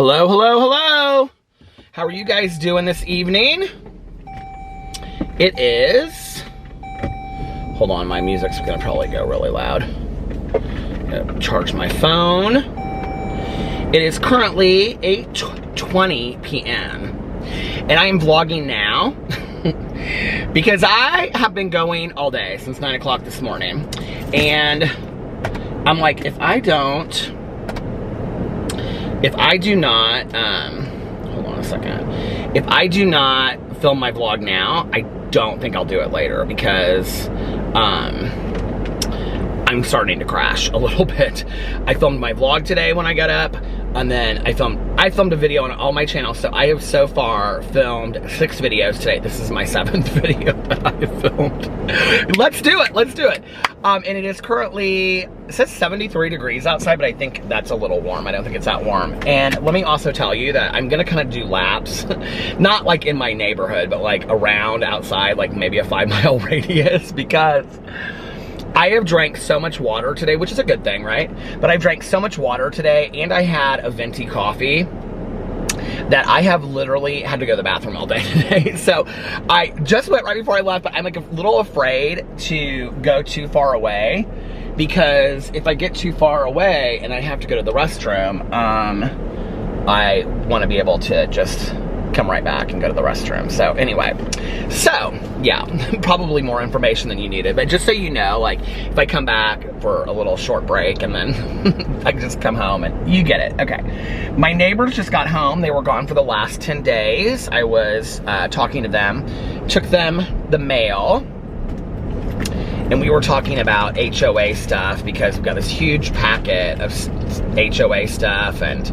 Hello, hello, hello. How are you guys doing this evening? It is, hold on, my music's gonna probably go really loud. Gonna charge my phone. It is currently 8:20 p.m. and I am vlogging now because I have been going all day since 9 o'clock this morning. And I'm like, if I do not, hold on a second. If I do not film my vlog now, I don't think I'll do it later because I'm starting to crash a little bit. I filmed my vlog today when I got up, and then I filmed a video on all my channels. So I have so far filmed 6 videos today. This is my 7th video that I have filmed. Let's do it, let's do it. And it is currently, it says 73 degrees outside, but I think that's a little warm. I don't think it's that warm. And let me also tell you that I'm gonna kind of do laps, not like in my neighborhood, but like around outside, like maybe a 5-mile radius, because I have drank so much water today, which is a good thing, right? But I've drank so much water today, and I had a venti coffee that I have literally had to go to the bathroom all day today. So I just went right before I left, but I'm like a little afraid to go too far away, because if I get too far away and I have to go to the restroom, I want to be able to just come right back and go to the restroom. So anyway, so yeah, probably more information than you needed, but just so you know, like if I come back for a little short break and then I can just come home and you get it. Okay, my neighbors just got home. They were gone for the last 10 days. I was talking to them, took them the mail, and we were talking about HOA stuff because we've got this huge packet of HOA stuff. And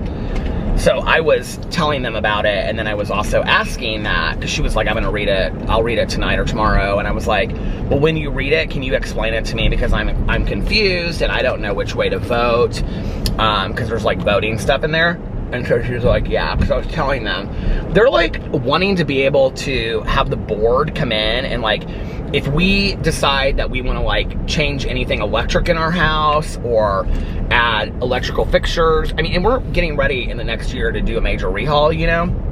so I was telling them about it, and then I was also asking that, because she was like, I'm gonna read it, I'll read it tonight or tomorrow. And I was like, well, when you read it, can you explain it to me? Because I'm confused and I don't know which way to vote, because there's like voting stuff in there. And so she was like, yeah, because I was telling them, they're like wanting to be able to have the board come in and like, if we decide that we want to like change anything electric in our house or add electrical fixtures, I mean, and we're getting ready in the next year to do a major rehaul, you know?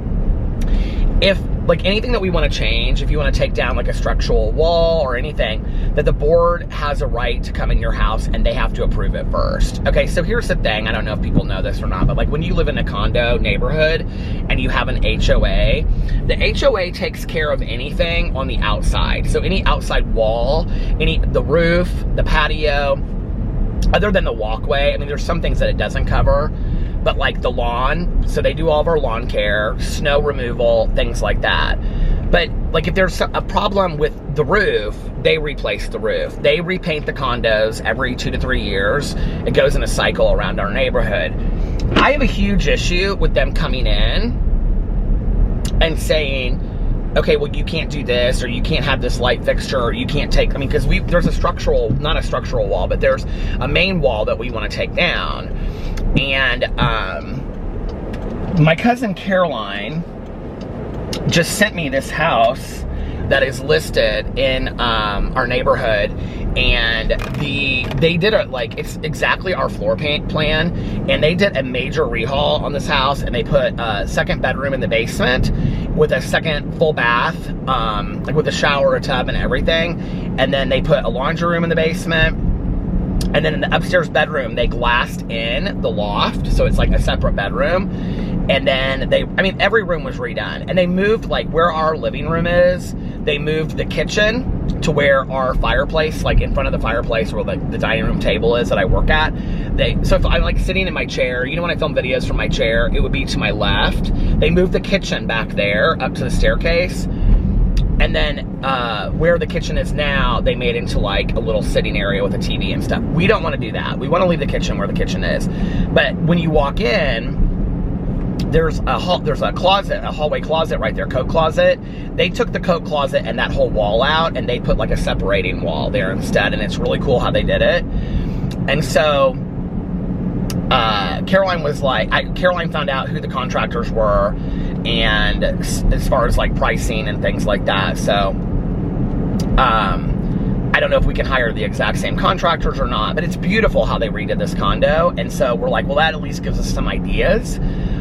If like anything that we want to change, if you want to take down like a structural wall or anything, that the board has a right to come in your house and they have to approve it first. Okay, so here's the thing, I don't know if people know this or not, but like when you live in a condo neighborhood and you have an HOA, the HOA takes care of anything on the outside. So any outside wall, the roof, the patio, other than the walkway. I mean, there's some things that it doesn't cover, but like the lawn, so they do all of our lawn care, snow removal, things like that. But like if there's a problem with the roof, they replace the roof. They repaint the condos every 2 to 3 years. It goes in a cycle around our neighborhood. I have a huge issue with them coming in and saying, okay, well, you can't do this, or you can't have this light fixture, or you can't take, I mean, because there's a structural, not a structural wall, but there's a main wall that we want to take down. And my cousin Caroline just sent me this house that is listed in our neighborhood, and they did it's exactly our floor plan, and they did a major rehaul on this house, and they put a second bedroom in the basement with a second full bath, like with a shower, a tub, and everything. And then they put a laundry room in the basement. And then in the upstairs bedroom, they glassed in the loft, so it's like a separate bedroom. And then every room was redone. And they moved, like where our living room is, they moved the kitchen to where our fireplace, like in front of the fireplace where like the dining room table is that I work at. So if I'm like sitting in my chair, you know, when I film videos from my chair, it would be to my left. They moved the kitchen back there up to the staircase. And then where the kitchen is now, they made into like a little sitting area with a TV and stuff. We don't want to do that. We want to leave the kitchen where the kitchen is. But when you walk in, there's a closet, a hallway closet right there, coat closet. They took the coat closet and that whole wall out, and they put like a separating wall there instead. And it's really cool how they did it. And so Caroline was like, Caroline found out who the contractors were, and as far as like pricing and things like that. So I don't know if we can hire the exact same contractors or not, but it's beautiful how they redid this condo. And so we're like, well, that at least gives us some ideas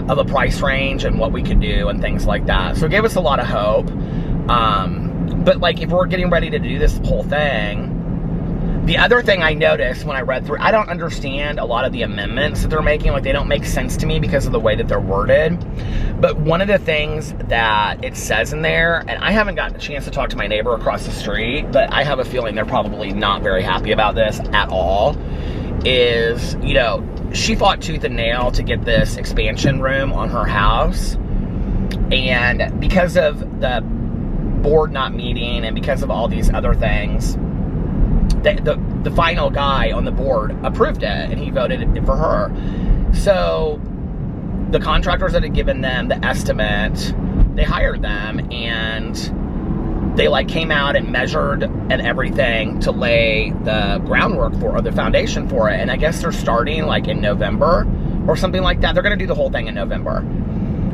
of a price range and what we could do and things like that. So it gave us a lot of hope. But like, if we're getting ready to do this whole thing, the other thing I noticed when I read through, I don't understand a lot of the amendments that they're making. Like, they don't make sense to me because of the way that they're worded. But one of the things that it says in there, and I haven't gotten a chance to talk to my neighbor across the street, but I have a feeling they're probably not very happy about this at all, is, you know, she fought tooth and nail to get this expansion room on her house. And because of the board not meeting and because of all these other things, the final guy on the board approved it, and he voted it for her. So the contractors that had given them the estimate, they hired them, and they like came out and measured and everything to lay the groundwork for, or the foundation for it. And I guess they're starting like in November or something like that. They're gonna do the whole thing in November.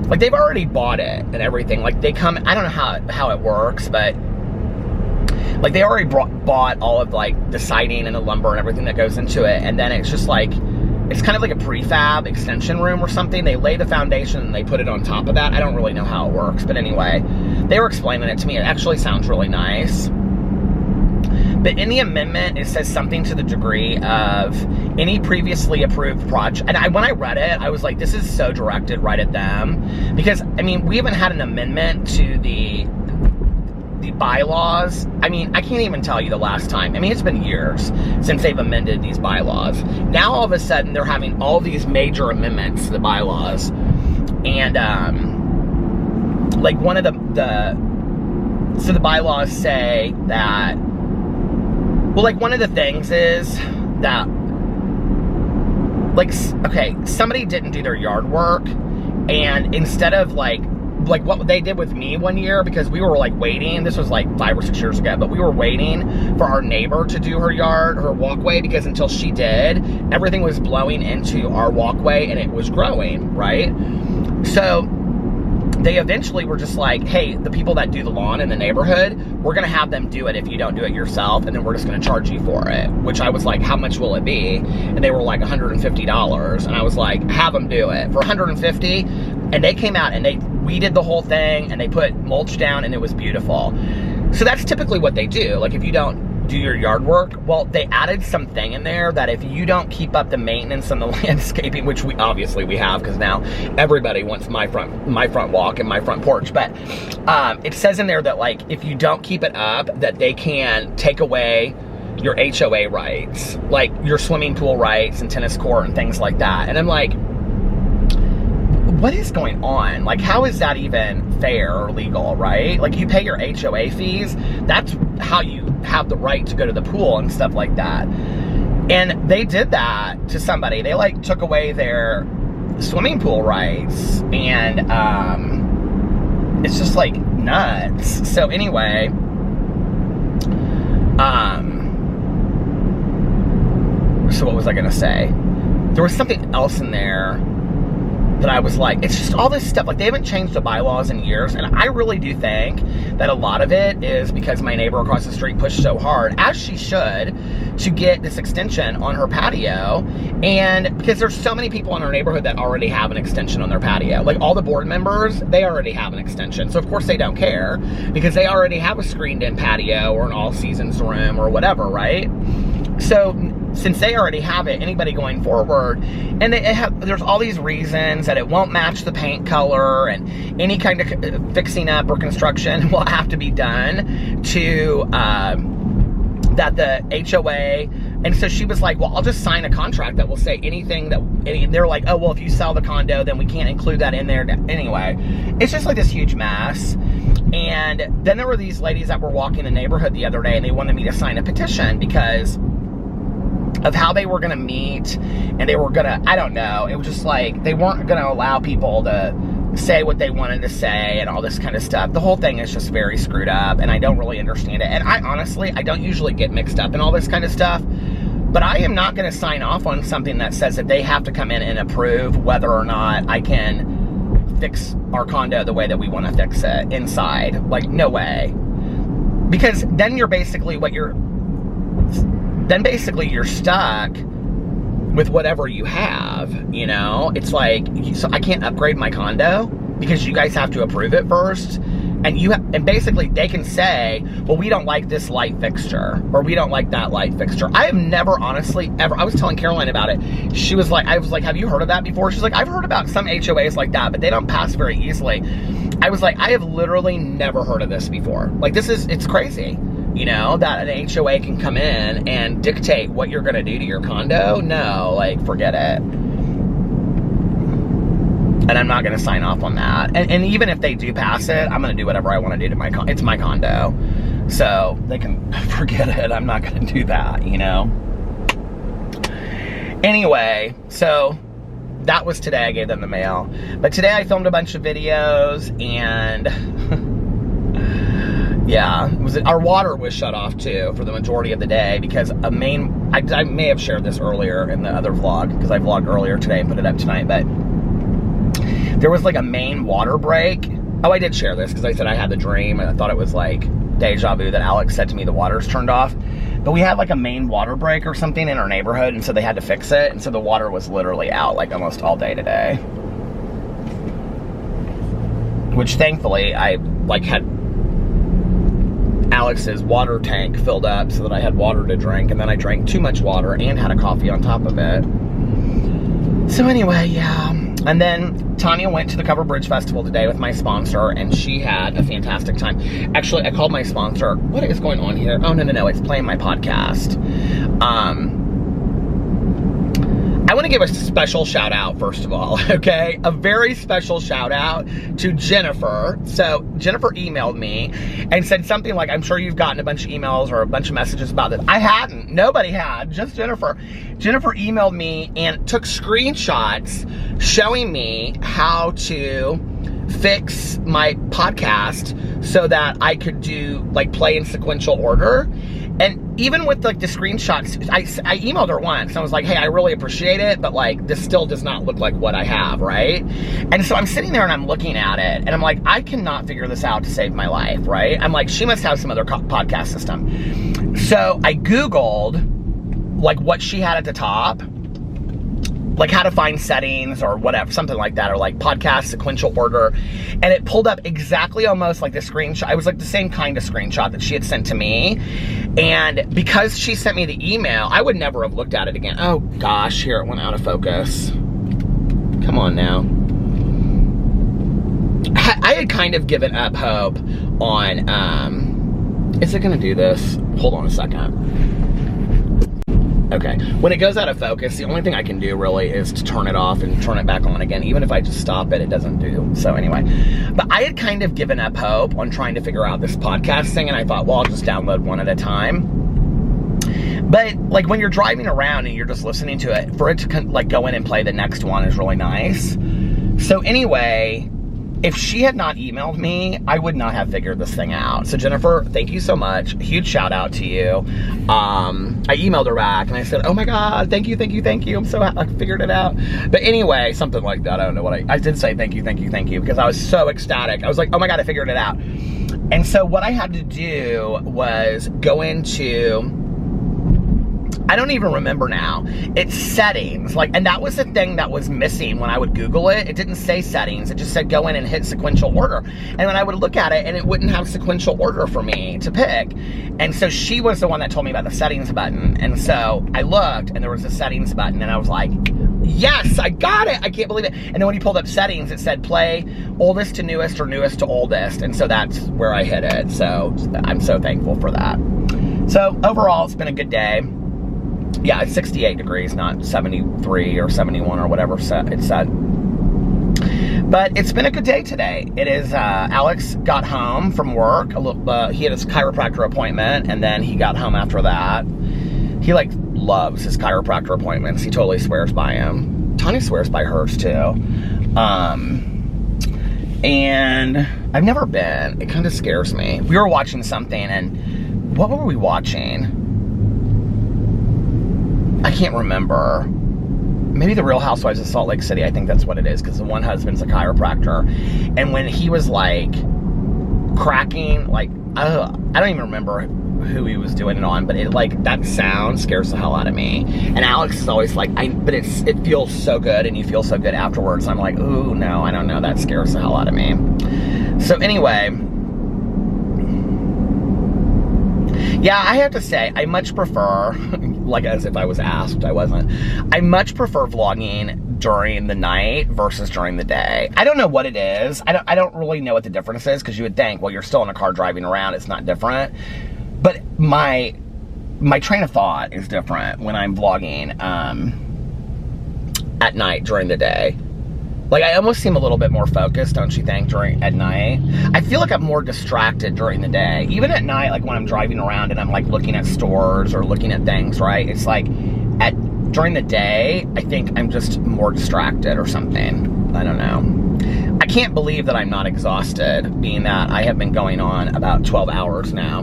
Like, they've already bought it and everything. Like, they come, I don't know how it works, but like, they already bought all of like the siding and the lumber and everything that goes into it. And then it's just like, it's kind of like a prefab extension room or something. They lay the foundation and they put it on top of that. I don't really know how it works, but anyway, they were explaining it to me. It actually sounds really nice. But in the amendment, it says something to the degree of any previously approved project. And when I read it, I was like, this is so directed right at them. Because, I mean, we haven't had an amendment to the bylaws. I mean, I can't even tell you the last time. I mean, it's been years since they've amended these bylaws. Now, all of a sudden, they're having all these major amendments to the bylaws. And, like, one of so the bylaws say that, well, like, one of the things is that, like, okay, somebody didn't do their yard work, and instead of, like what they did with me one year, because we were like waiting, this was like 5 or 6 years ago, but we were waiting for our neighbor to do her yard, her walkway, because until she did, everything was blowing into our walkway and it was growing, right? So they eventually were just like, hey, the people that do the lawn in the neighborhood, we're gonna have them do it if you don't do it yourself, and then we're just gonna charge you for it. Which I was like, how much will it be? And they were like $150, and I was like, have them do it for $150. And they came out and they weeded the whole thing, and they put mulch down, and it was beautiful. So that's typically what they do. Like, if you don't do your yard work, well, they added something in there that if you don't keep up the maintenance and the landscaping, which we have, because now everybody wants my front walk and my front porch, but it says in there that, like, if you don't keep it up, that they can take away your HOA rights, like your swimming pool rights and tennis court and things like that. And I'm like, what is going on? Like, how is that even fair or legal, right? Like, you pay your HOA fees. That's how you have the right to go to the pool and stuff like that. And they did that to somebody. They, like, took away their swimming pool rights. And it's just, like, nuts. So, anyway, so what was I gonna say? There was something else in there that I was like, it's just all this stuff. Like, they haven't changed the bylaws in years, and I really do think that a lot of it is because my neighbor across the street pushed so hard, as she should, to get this extension on her patio. And because there's so many people in our neighborhood that already have an extension on their patio. Like, all the board members, they already have an extension. So of course they don't care, because they already have a screened-in patio or an all-seasons room or whatever, right? So since they already have it, anybody going forward, and there's all these reasons that it won't match the paint color, and any kind of fixing up or construction will have to be done to that the HOA. And so she was like, well, I'll just sign a contract that will say anything that, and they're like, oh, well, if you sell the condo, then we can't include that in there. Anyway, it's just like this huge mess. And then there were these ladies that were walking the neighborhood the other day, and they wanted me to sign a petition because of how they were going to meet, and they were going to, I don't know, it was just like, they weren't going to allow people to say what they wanted to say and all this kind of stuff. The whole thing is just very screwed up, and I don't really understand it. And I honestly, I don't usually get mixed up in all this kind of stuff, but I am not going to sign off on something that says that they have to come in and approve whether or not I can fix our condo the way that we want to fix it inside. Like, no way. Because then you're basically, you're stuck with whatever you have, you know? It's like, so I can't upgrade my condo because you guys have to approve it first. And basically they can say, well, we don't like this light fixture, or we don't like that light fixture. I have never, honestly, ever, I was telling Caroline about it. She was like, I was like, have you heard of that before? She's like, I've heard about some HOAs like that, but they don't pass very easily. I was like, I have literally never heard of this before. Like, it's crazy, you know, that an HOA can come in and dictate what you're gonna do to your condo. No, like, forget it. And I'm not going to sign off on that. And even if they do pass it, I'm going to do whatever I want to do to my condo. It's my condo. So they can forget it. I'm not going to do that, you know? Anyway, so that was today. I gave them the mail. But today I filmed a bunch of videos, and yeah, our water was shut off too for the majority of the day because I may have shared this earlier in the other vlog, because I vlogged earlier today and put it up tonight, but there was like a main water break. Oh, I did share this because I said I had the dream and I thought it was like deja vu that Alex said to me the water's turned off. But we had like a main water break or something in our neighborhood, and so they had to fix it. And so the water was literally out like almost all day today. Which thankfully I like had Alex's water tank filled up so that I had water to drink, and then I drank too much water and had a coffee on top of it. So anyway, yeah. And then Tanya went to the Cover Bridge Festival today with my sponsor, and she had a fantastic time. Actually, I called my sponsor. What is going on here? Oh, no, it's playing my podcast. I want to give a special shout out, first of all, okay? A very special shout out to Jennifer. So Jennifer emailed me and said something like, I'm sure you've gotten a bunch of emails or a bunch of messages about this. I hadn't. Nobody had. Just Jennifer. Jennifer emailed me and took screenshots showing me how to fix my podcast so that I could do like play in sequential order. And even with like the screenshots, I emailed her once and I was like, hey, I really appreciate it, but like this still does not look like what I have, right? And so I'm sitting there and I'm looking at it and I'm like, I cannot figure this out to save my life, right? I'm like, she must have some other podcast system. So I Googled like what she had at the top, like how to find settings or whatever, something like that, or like podcast sequential order, and it pulled up exactly almost like the screenshot. It was like the same kind of screenshot that she had sent to me, and because she sent me the email, I would never have looked at it again. Oh gosh, here it went out of focus. Come on now. I had kind of given up hope on, is it gonna do this? Hold on a second. Okay, when it goes out of focus, the only thing I can do really is to turn it off and turn it back on again. Even if I just stop it, it doesn't do. So anyway, but I had kind of given up hope on trying to figure out this podcast thing, and I thought, well, I'll just download one at a time. But like when you're driving around and you're just listening to it, for it to like go in and play the next one is really nice. So anyway, if she had not emailed me, I would not have figured this thing out. So Jennifer, thank you so much. Huge shout out to you. I emailed her back and I said, oh my God, thank you. I'm so happy I figured it out. But anyway, something like that. I don't know what I did say thank you because I was so ecstatic. I was like, oh my God, I figured it out. And so what I had to do was go into, I don't even remember now. It's settings, like, and that was the thing that was missing when I would Google it. It didn't say settings. It just said go in and hit sequential order. And then I would look at it and it wouldn't have sequential order for me to pick. And so she was the one that told me about the settings button. And so I looked and there was a settings button and I was like, yes, I got it. I can't believe it. And then when you pulled up settings, it said play oldest to newest or newest to oldest. And so that's where I hit it. So I'm so thankful for that. So overall, it's been a good day. Yeah, it's 68 degrees, not 73 or 71 or whatever it said. But it's been a good day today. It is, Alex got home from work. He had his chiropractor appointment, and then he got home after that. He, like, loves his chiropractor appointments. He totally swears by him. Tanya swears by hers, too. And I've never been. It kind of scares me. We were watching something, and what were we watching? I can't remember. Maybe The Real Housewives of Salt Lake City. I think that's what it is, because the one husband's a chiropractor. And when he was like cracking, like, I don't even remember who he was doing it on, but it like, that sound scares the hell out of me. And Alex is always like, but it feels so good, and you feel so good afterwards. I'm like, ooh, no, I don't know, that scares the hell out of me. So anyway, yeah, I have to say, I much prefer, like as if I was asked, I wasn't, I much prefer vlogging during the night versus during the day. I don't know what it is. I don't really know what the difference is, because you would think, well, you're still in a car driving around, it's not different. But my train of thought is different when I'm vlogging at night during the day. Like, I almost seem a little bit more focused, don't you think, at night? I feel like I'm more distracted during the day. Even at night, like when I'm driving around and I'm like looking at stores or looking at things, right? It's like, during the day, I think I'm just more distracted or something. I don't know. I can't believe that I'm not exhausted, being that I have been going on about 12 hours now.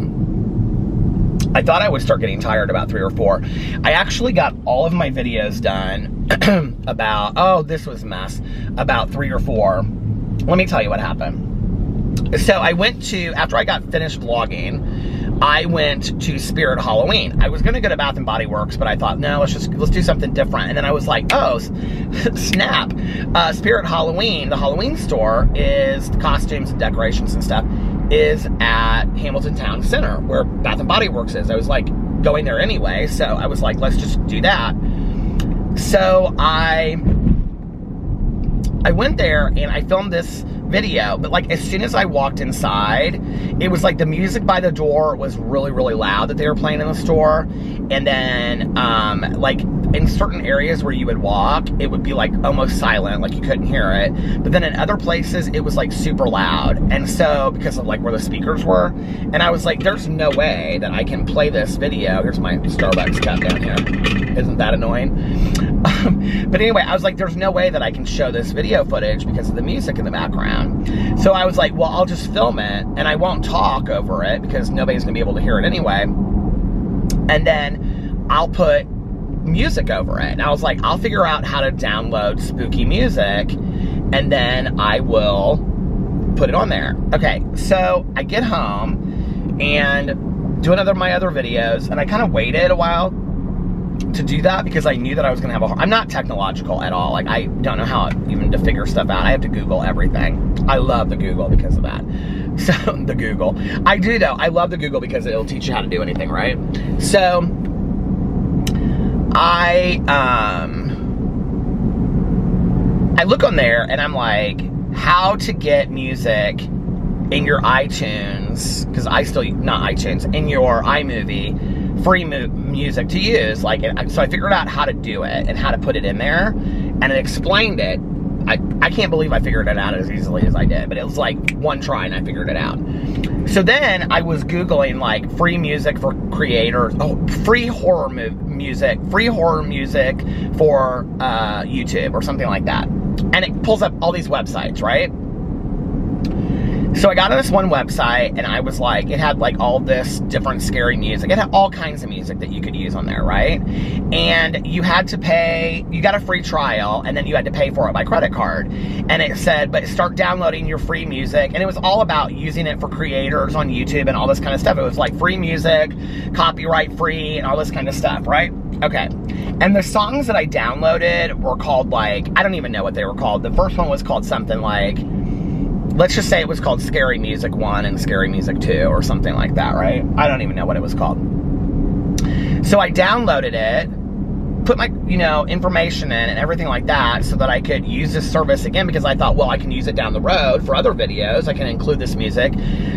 I thought I would start getting tired about 3 or 4. I actually got all of my videos done about, oh, this was a mess, about 3 or 4. Let me tell you what happened. So I went to, after I got finished vlogging, I went to Spirit Halloween. I was gonna go to Bath & Body Works, but I thought, no, let's do something different. And then I was like, oh, snap. Spirit Halloween, the Halloween store, is the costumes and decorations and stuff, is at Hamilton Town Center, where Bath & Body Works is. I was like going there anyway, so I was like, let's just do that. So I went there and I filmed this video, but like as soon as I walked inside, it was like the music by the door was really, really loud that they were playing in the store. And then like in certain areas where you would walk, it would be like almost silent, like you couldn't hear it. But then in other places, it was like super loud. And so, because of like where the speakers were, and I was like, there's no way that I can play this video. Here's my Starbucks cup down here. Isn't that annoying? But anyway, I was like, there's no way that I can show this video footage because of the music in the background. So I was like, well, I'll just film it and I won't talk over it because nobody's gonna be able to hear it anyway. And then I'll put music over it. And I was like, I'll figure out how to download spooky music and then I will put it on there. Okay, so I get home and do another of my other videos, and I kind of waited a while to do that because I knew that I was gonna have I'm not technological at all. Like, I don't know how even to figure stuff out. I have to Google everything. I love the Google because of that. So, the Google. I do though, I love the Google because it'll teach you how to do anything, right? So, I look on there and I'm like, how to get music in your iTunes, because not iTunes, in your iMovie, free music to use. Like, so I figured out how to do it and how to put it in there, and it explained it. I can't believe I figured it out as easily as I did, but it was like one try and I figured it out. So then I was Googling like free music for creators, free horror music for YouTube or something like that. And it pulls up all these websites, right? So I got on this one website and I was like, it had like all this different scary music. It had all kinds of music that you could use on there, right? And you had to pay, you got a free trial and then you had to pay for it by credit card. And it said, but start downloading your free music. And it was all about using it for creators on YouTube and all this kind of stuff. It was like free music, copyright free, and all this kind of stuff, right? Okay. And the songs that I downloaded were called like, I don't even know what they were called. The first one was called something like, let's just say it was called Scary Music 1 and Scary Music 2 or something like that, right? I don't even know what it was called. So I downloaded it, put my, information in and everything like that so that I could use this service again, because I thought, well, I can use it down the road for other videos. I can include this music.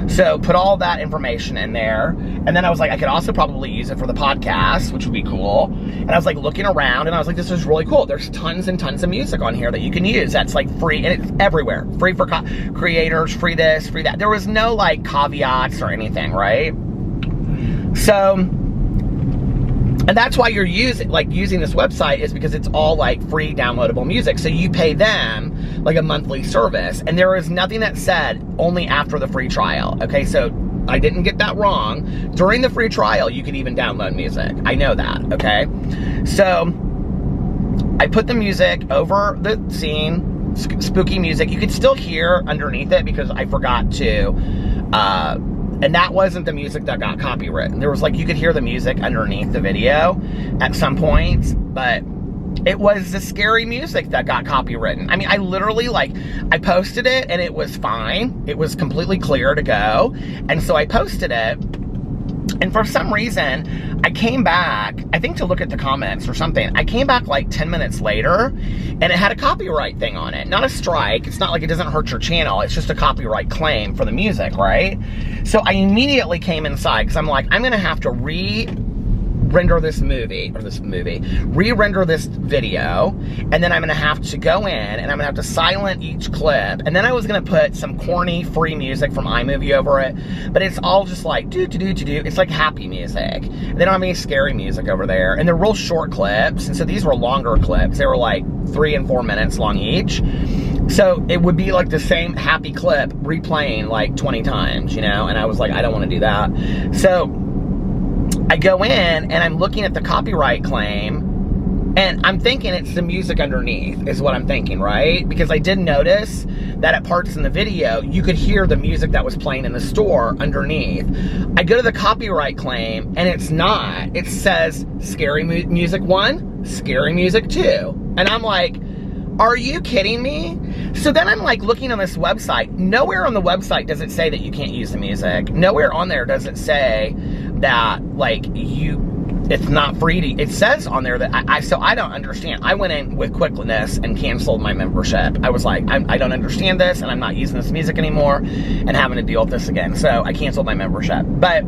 So put all that information in there. And then I was like, I could also probably use it for the podcast, which would be cool. And I was like looking around and I was like, this is really cool. There's tons and tons of music on here that you can use. That's like free, and it's everywhere. Free for creators, free this, free that. There was no like caveats or anything, right? So, and that's why you're using this website, is because it's all like free downloadable music. So you pay them like a monthly service, and there is nothing that said only after the free trial. Okay, so I didn't get that wrong. During the free trial, you can even download music. I know that, okay? So I put the music over the scene, spooky music. You could still hear underneath it because I forgot to And that wasn't the music that got copywritten. There was like, you could hear the music underneath the video at some points, but it was the scary music that got copywritten. I mean, I literally, like, I posted it and it was fine. It was completely clear to go. And so I posted it. And for some reason, I came back, I think to look at the comments or something. I came back like 10 minutes later and it had a copyright thing on it. Not a strike. It's not like it doesn't hurt your channel. It's just a copyright claim for the music, right? So I immediately came inside because I'm like, I'm going to have to re-render this video, and then I'm gonna have to go in and I'm gonna have to silent each clip, and then I was gonna put some corny free music from iMovie over it, but it's all just like do. It's like happy music. They don't have any scary music over there, and they're real short clips, and so these were longer clips. They were like 3 and 4 minutes long each. So it would be like the same happy clip replaying like 20 times, you know, and I was like, I don't want to do that. So I go in and I'm looking at the copyright claim and I'm thinking it's the music underneath is what I'm thinking, right? Because I did notice that at parts in the video, you could hear the music that was playing in the store underneath. I go to the copyright claim and it's not. It says scary music 1, scary music 2. And I'm like, are you kidding me? So then I'm like looking on this website. Nowhere on the website does it say that you can't use the music. Nowhere on there does it say that like it's not free to, it says on there that so I don't understand. I went in with quickness and canceled my membership. I was like, I don't understand this and I'm not using this music anymore and having to deal with this again. So I canceled my membership. But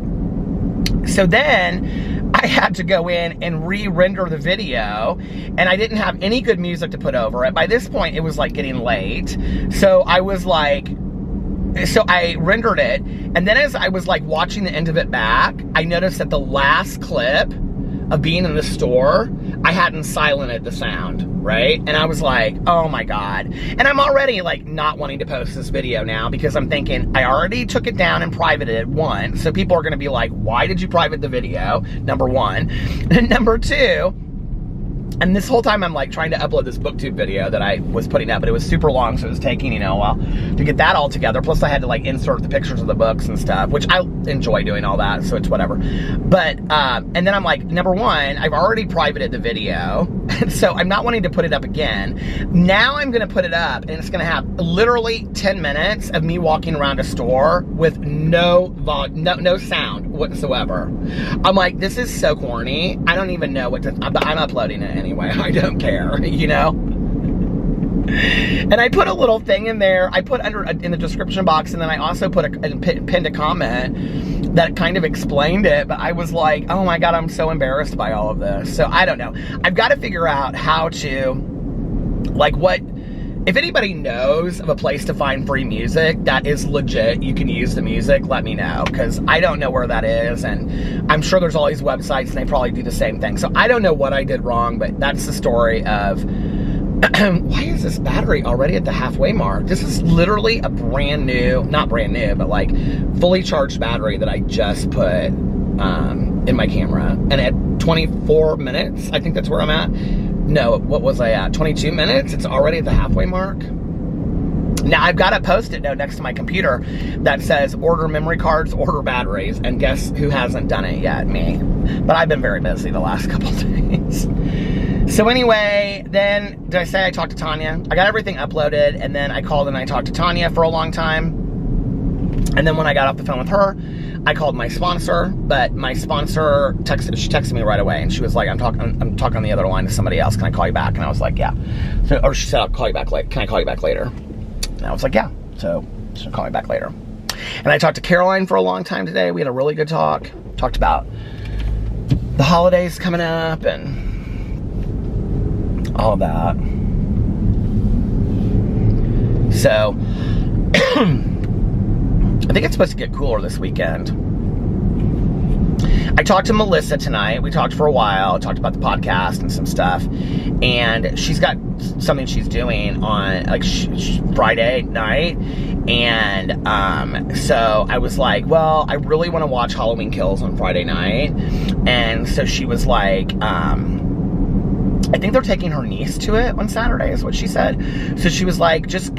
so then I had to go in and re-render the video, and I didn't have any good music to put over it. By this point, it was like getting late. So I was like, so I rendered it, and then as I was like watching the end of it back, I noticed that the last clip of being in the store, I hadn't silenced the sound, right? And I was like, oh my God. And I'm already like not wanting to post this video now because I'm thinking I already took it down and privated it once. So people are gonna be like, why did you private the video? Number one. And number two, and this whole time I'm like trying to upload this booktube video that I was putting up, but it was super long, so it was taking, you know, a while to get that all together. Plus I had to like insert the pictures of the books and stuff, which I enjoy doing all that, so it's whatever. But, and then I'm like, number one, I've already privated the video, so I'm not wanting to put it up again. Now I'm gonna put it up, and it's gonna have literally 10 minutes of me walking around a store with no sound whatsoever. I'm like, this is so corny. I don't even know what to, but I'm uploading it anyway. I don't care, you know? And I put a little thing in there. I put in the description box, and then I also put pinned a comment that kind of explained it, but I was like, oh my God, I'm so embarrassed by all of this. So I don't know. I've got to figure out how to, like, if anybody knows of a place to find free music that is legit, you can use the music, let me know, because I don't know where that is, and I'm sure there's all these websites and they probably do the same thing. So I don't know what I did wrong, but that's the story of, why is this battery already at the halfway mark? This is literally a brand new, not brand new, but like fully charged battery that I just put in my camera. And at 24 minutes, I think that's where I'm at. No, what was I at? 22 minutes? It's already at the halfway mark. Now, I've got a Post-it note next to my computer that says, order memory cards, order batteries, and guess who hasn't done it yet? Me. But I've been very busy the last couple days. So anyway, then, did I say I talked to Tanya? I got everything uploaded, and then I called and I talked to Tanya for a long time. And then when I got off the phone with her, I called my sponsor, but my sponsor texted me right away, and she was like, I'm talking on the other line to somebody else. Can I call you back? And I was like, yeah. So, or she said, I'll call you back later. Can I call you back later? And I was like, yeah. So she'll call me back later. And I talked to Caroline for a long time today. We had a really good talk. Talked about the holidays coming up and all of that. So I think it's supposed to get cooler this weekend. I talked to Melissa tonight. We talked for a while, talked about the podcast and some stuff. And she's got something she's doing on like Friday night. And so I was like, well, I really want to watch Halloween Kills on Friday night. And so she was like, I think they're taking her niece to it on Saturday, is what she said. So she was like, just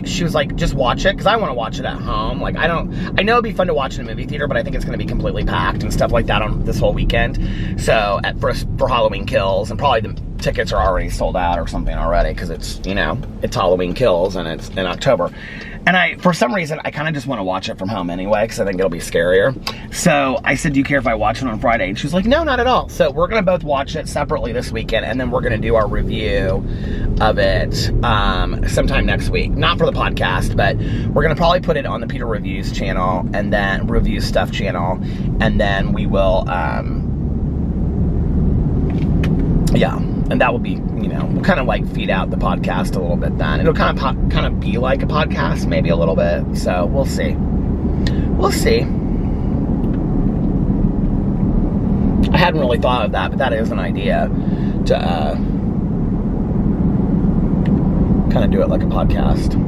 watch it, because I want to watch it at home. Like, I know it'd be fun to watch in a movie theater, but I think it's going to be completely packed and stuff like that on this whole weekend. So for Halloween Kills, and probably the tickets are already sold out or something already, because it's, you know, it's Halloween Kills and it's in October. And for some reason, I kind of just want to watch it from home anyway, because I think it'll be scarier. So I said, do you care if I watch it on Friday? And she was like, no, not at all. So we're going to both watch it separately this weekend, and then we're going to do our review of it sometime next week. Not for the podcast, but we're going to probably put it on the Peter Reviews channel, and then Review Stuff channel, and then we will, yeah. And that will be, you know, we'll kind of like feed out the podcast a little bit then. It'll kind of be like a podcast, maybe a little bit. So we'll see. We'll see. I hadn't really thought of that, but that is an idea to kind of do it like a podcast.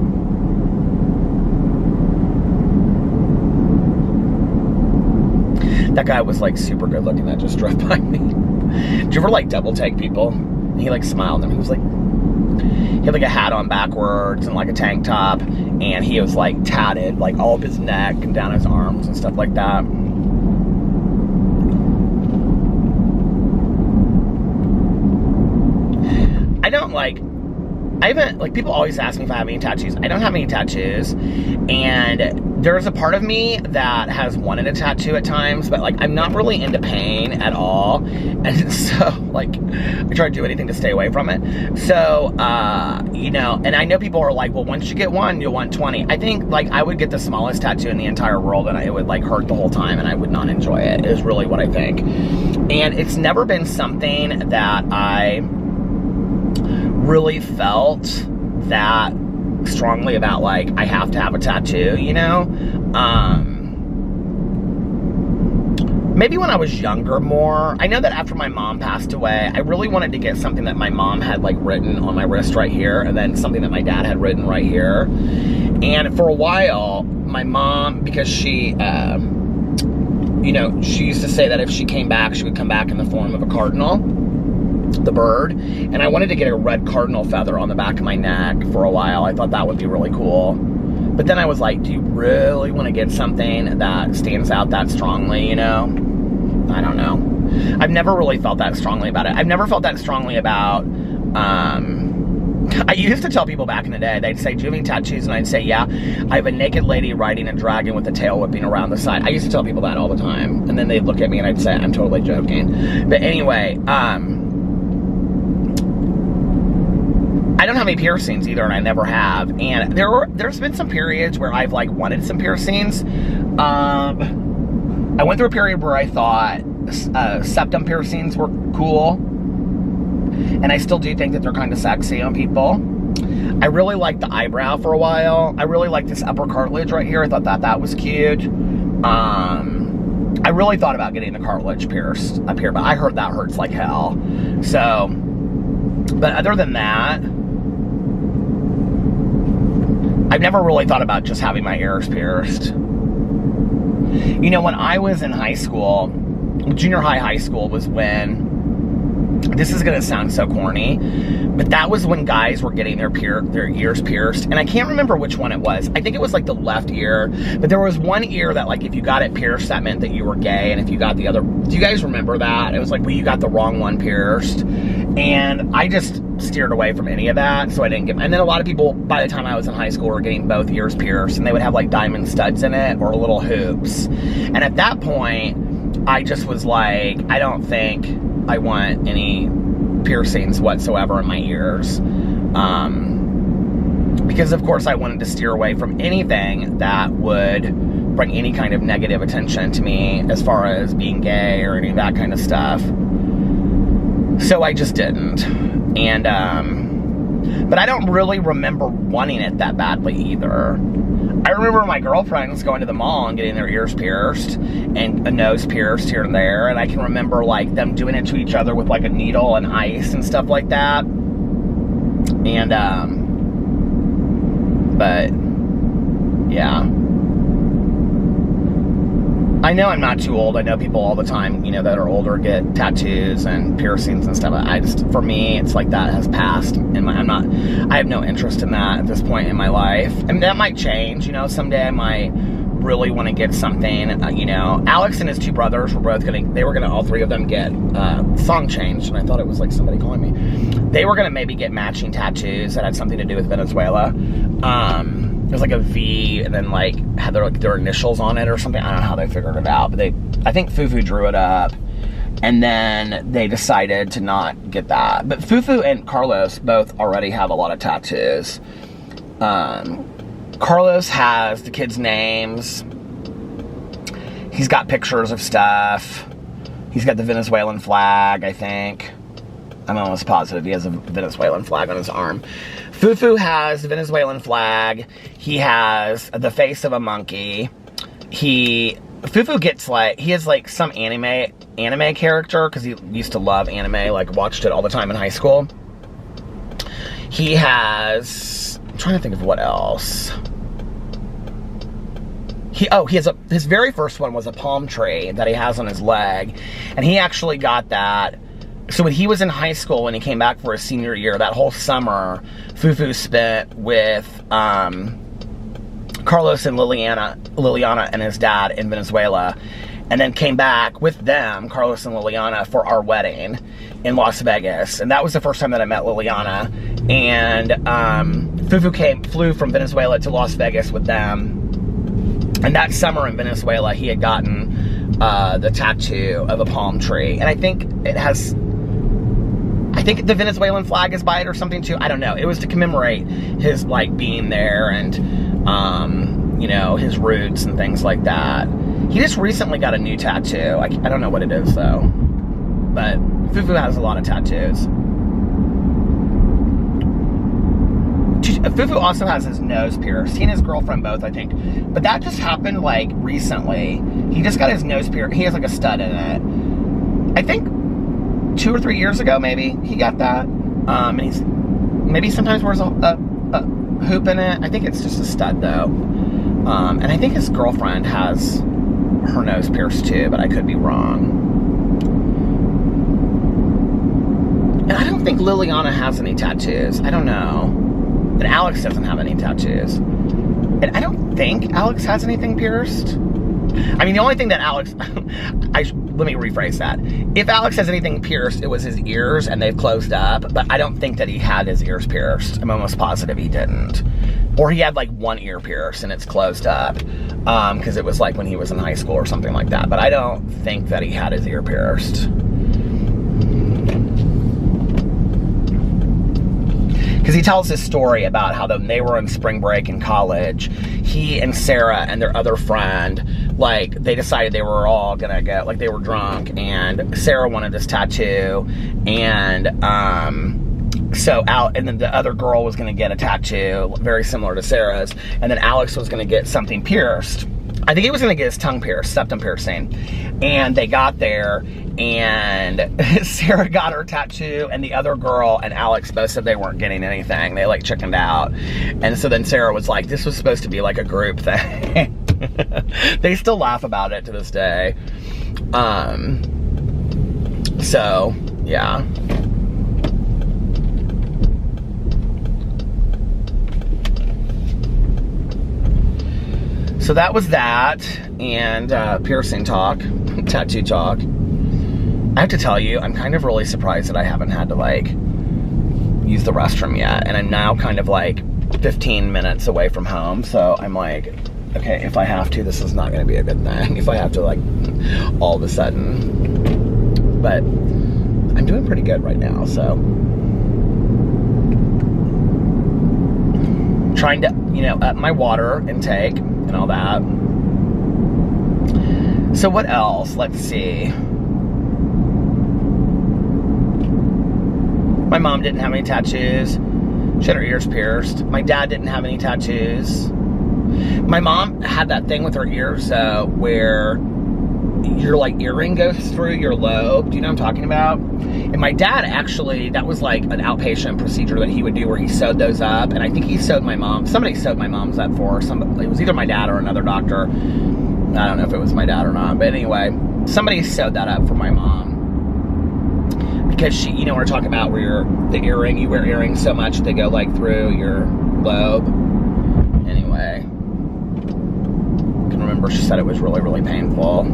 That guy was like super good looking that just drove by me. Did you ever like double take people? He like smiled and he was like, he had like a hat on backwards and like a tank top, and he was like tatted like all up his neck and down his arms and stuff like that. I haven't, like, people always ask me if I have any tattoos. I don't have any tattoos, and there's a part of me that has wanted a tattoo at times, but, like, I'm not really into pain at all, and so, like, I try to do anything to stay away from it. So, you know, and I know people are like, well, once you get one, you'll want 20. I think, like, I would get the smallest tattoo in the entire world, and it would, like, hurt the whole time, and I would not enjoy it, is really what I think. And it's never been something that I really felt that strongly about, like, I have to have a tattoo, you know? Maybe when I was younger more. I know that after my mom passed away, I really wanted to get something that my mom had, like, written on my wrist right here, and then something that my dad had written right here. And for a while, my mom, because she, you know, she used to say that if she came back, she would come back in the form of a cardinal, the bird, and I wanted to get a red cardinal feather on the back of my neck for a while. I thought that would be really cool. But then I was like, do you really want to get something that stands out that strongly, you know? I don't know. I've never really felt that strongly about it. I've never felt that strongly about, I used to tell people back in the day, they'd say, do you have any tattoos? And I'd say, yeah. I have a naked lady riding a dragon with a tail whipping around the side. I used to tell people that all the time. And then they'd look at me and I'd say, I'm totally joking. But anyway, I don't have any piercings either, and I never have. And there's been some periods where I've, like, wanted some piercings. I went through a period where I thought septum piercings were cool, and I still do think that they're kind of sexy on people. I really liked the eyebrow for a while. I really liked this upper cartilage right here. I thought that was cute. I really thought about getting the cartilage pierced up here, but I heard that hurts like hell. So, but other than that, I've never really thought about just having my ears pierced. You know, when I was in high school, junior high school was when, this is gonna sound so corny, but that was when guys were getting their ears pierced, and I can't remember which one it was. I think it was like the left ear, but there was one ear that, like, if you got it pierced, that meant that you were gay, and if you got the other, do you guys remember that? It was like, well, you got the wrong one pierced, and I just steered away from any of that, so I didn't get, and then a lot of people, by the time I was in high school, were getting both ears pierced, and they would have, like, diamond studs in it, or little hoops, and at that point, I just was like, I don't think I want any piercings whatsoever in my ears, because of course I wanted to steer away from anything that would bring any kind of negative attention to me as far as being gay or any of that kind of stuff. So I just didn't. And but I don't really remember wanting it that badly either. I remember my girlfriends going to the mall and getting their ears pierced and a nose pierced here and there, and I can remember, like, them doing it to each other with, like, a needle and ice and stuff like that. And but yeah, I know I'm not too old. I know people all the time, you know, that are older get tattoos and piercings and stuff. For me, it's like that has passed. I have no interest in that at this point in my life. And that might change, you know, someday I might really want to get something, you know. Alex and his two brothers were both all three of them get song changed, and I thought it was like somebody calling me. They were gonna maybe get matching tattoos that had something to do with Venezuela. It was like a V and then like had their initials on it or something. I don't know how they figured it out, but I think Fufu drew it up, and then they decided to not get that. But Fufu and Carlos both already have a lot of tattoos. Carlos has the kids' names. He's got pictures of stuff. He's got the Venezuelan flag, I think. I'm almost positive he has a Venezuelan flag on his arm. Fufu has the Venezuelan flag. He has the face of a monkey. Fufu gets like, he has like some anime character, because he used to love anime, like watched it all the time in high school. He has, I'm trying to think of what else. His very first one was a palm tree that he has on his leg, and he actually got that. So when he was in high school, when he came back for his senior year, that whole summer, Fufu spent with Carlos and Liliana and his dad in Venezuela, and then came back with them, Carlos and Liliana, for our wedding in Las Vegas. And that was the first time that I met Liliana. And Fufu flew from Venezuela to Las Vegas with them. And that summer in Venezuela, he had gotten the tattoo of a palm tree. And I think the Venezuelan flag is by it or something too. I don't know. It was to commemorate his like being there and, you know, his roots and things like that. He just recently got a new tattoo. I don't know what it is though. But Fufu has a lot of tattoos. Fufu also has his nose pierced. He and his girlfriend both, I think. But that just happened, like, recently. He just got his nose pierced. He has, like, a stud in it. I think 2 or 3 years ago, maybe, he got that. And he's maybe sometimes wears a hoop in it. I think it's just a stud, though. And I think his girlfriend has her nose pierced, too, but I could be wrong. And I don't think Liliana has any tattoos. I don't know. And Alex doesn't have any tattoos. And I don't think Alex has anything pierced. I mean, the only thing that Alex... let me rephrase that. If Alex has anything pierced, it was his ears, and they've closed up. But I don't think that he had his ears pierced. I'm almost positive he didn't. Or he had, like, one ear pierced, and it's closed up. Because it was, like, when he was in high school or something like that. But I don't think that he had his ear pierced. Because he tells his story about how when they were on spring break in college, he and Sarah and their other friend, like, they decided they were all gonna go, like, they were drunk, and Sarah wanted this tattoo, and and then the other girl was gonna get a tattoo very similar to Sarah's, and then Alex was gonna get something pierced. I think he was gonna get his tongue pierced, septum piercing. And they got there, and Sarah got her tattoo, and the other girl and Alex both said they weren't getting anything. They, like, chickened out. And so then Sarah was like, this was supposed to be, like, a group thing. They still laugh about it to this day. So, yeah. So that was that, and piercing talk, tattoo talk. I have to tell you, I'm kind of really surprised that I haven't had to, like, use the restroom yet. And I'm now kind of, like, 15 minutes away from home, so I'm like, okay, if I have to, this is not going to be a good thing. If I have to, like, all of a sudden. But I'm doing pretty good right now, so. Trying to, you know, up my water intake and all that. So what else? Let's see. My mom didn't have any tattoos. She had her ears pierced. My dad didn't have any tattoos. My mom had that thing with her ears, where your, like, earring goes through your lobe. Do you know what I'm talking about? And my dad, actually, that was like an outpatient procedure that he would do where he sewed those up. And I think he sewed my mom. Somebody sewed my mom's up for her. It was either my dad or another doctor. I don't know if it was my dad or not, but anyway, somebody sewed that up for my mom. Because she, you know, we're talking about where the earring, you wear earrings so much they go like through your lobe. Anyway, I can remember she said it was really, really painful.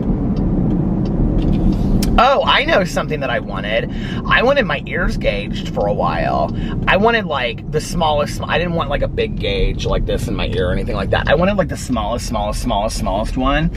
Oh, I know something that I wanted. I wanted my ears gauged for a while. I wanted like the smallest, I didn't want like a big gauge like this in my ear or anything like that. I wanted like the smallest one.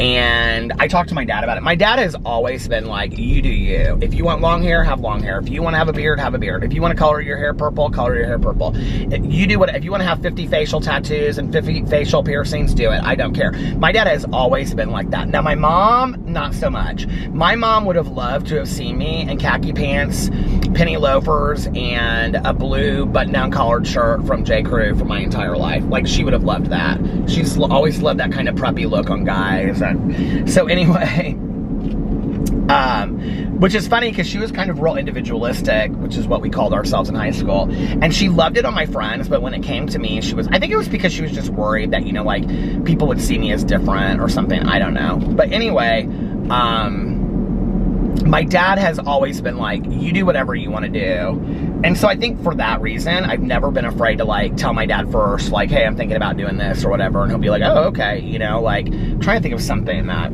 And I talked to my dad about it. My dad has always been like, you do you. If you want long hair, have long hair. If you want to have a beard, have a beard. If you want to color your hair purple, color your hair purple. You do what, if you want to have 50 facial tattoos and 50 facial piercings, do it. I don't care. My dad has always been like that. Now my mom, not so much. My mom would have loved to have seen me in khaki pants, penny loafers, and a blue button-down collared shirt from J. Crew for my entire life. Like, she would have loved that. She's always loved that kind of preppy look on guys. And so anyway, which is funny because she was kind of real individualistic, which is what we called ourselves in high school. And she loved it on my friends, but when it came to me, she was, I think it was because she was just worried that, you know, like, people would see me as different or something. I don't know. But anyway, my dad has always been like, you do whatever you want to do. And so I think for that reason, I've never been afraid to like tell my dad first, like, hey, I'm thinking about doing this or whatever. And he'll be like, oh, okay. You know, like, I'm trying to think of something that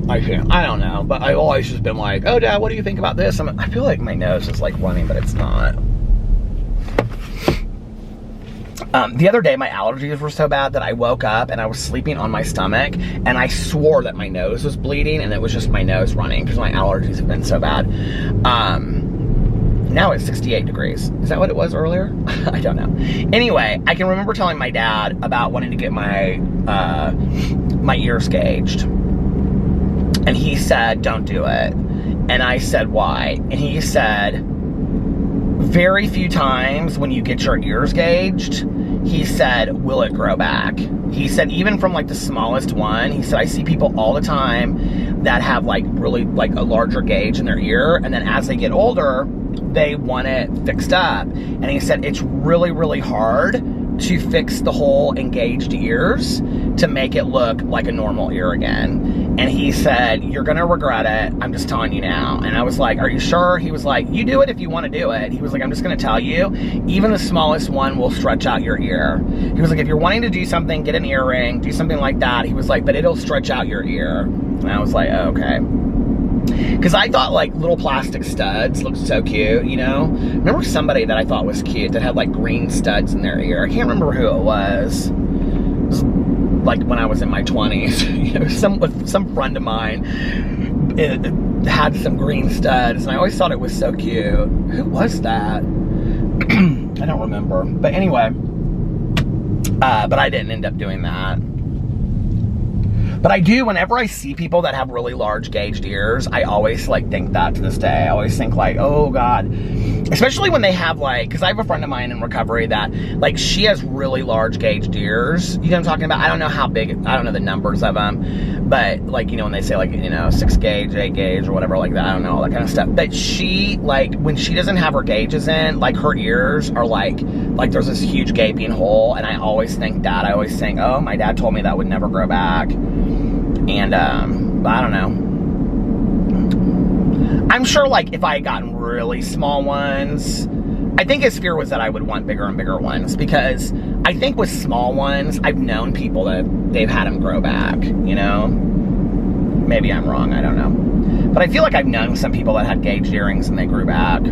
I don't know. But I've always just been like, oh, Dad, what do you think about this? I feel like my nose is like running, but it's not. The other day, my allergies were so bad that I woke up and I was sleeping on my stomach, and I swore that my nose was bleeding, and it was just my nose running because my allergies have been so bad. Now it's 68 degrees. Is that what it was earlier? I don't know. Anyway, I can remember telling my dad about wanting to get my my ears gauged, and he said, don't do it. And I said, why? And he said, very few times when you get your ears gauged, he said, will it grow back? He said, even from like the smallest one, he said, I see people all the time that have like really like a larger gauge in their ear, and then as they get older, they want it fixed up. And he said, it's really, really hard to fix the whole engaged ears to make it look like a normal ear again. And he said, you're gonna regret it. I'm just telling you now. And I was like, are you sure? He was like, you do it if you want to do it. He was like, I'm just gonna tell you, even the smallest one will stretch out your ear. He was like, if you're wanting to do something, get an earring, do something like that. He was like, but it'll stretch out your ear. And I was like, oh, okay. Because I thought like little plastic studs looked so cute, you know? Remember somebody that I thought was cute that had like green studs in their ear? I can't remember who it was. It was like when I was in my 20s, you know, some friend of mine it had some green studs, and I always thought it was so cute. Who was that? I don't remember. But anyway, but I didn't end up doing that. But I do, whenever I see people that have really large gauged ears, I always like think that to this day. I always think like, oh God. Especially when they have like, because I have a friend of mine in recovery that like, she has really large gauged ears. You know what I'm talking about? I don't know how big, I don't know the numbers of them. But like, you know, when they say like, you know, 6 gauge, 8 gauge or whatever like that, I don't know, all that kind of stuff. But she, like, when she doesn't have her gauges in, like her ears are like there's this huge gaping hole. And I always think that. I always think, oh, my dad told me that would never grow back. And, I don't know. I'm sure, like, if I had gotten really small ones, I think his fear was that I would want bigger and bigger ones, because I think with small ones, I've known people that they've had them grow back, you know? Maybe I'm wrong, I don't know. But I feel like I've known some people that had gauged earrings and they grew back.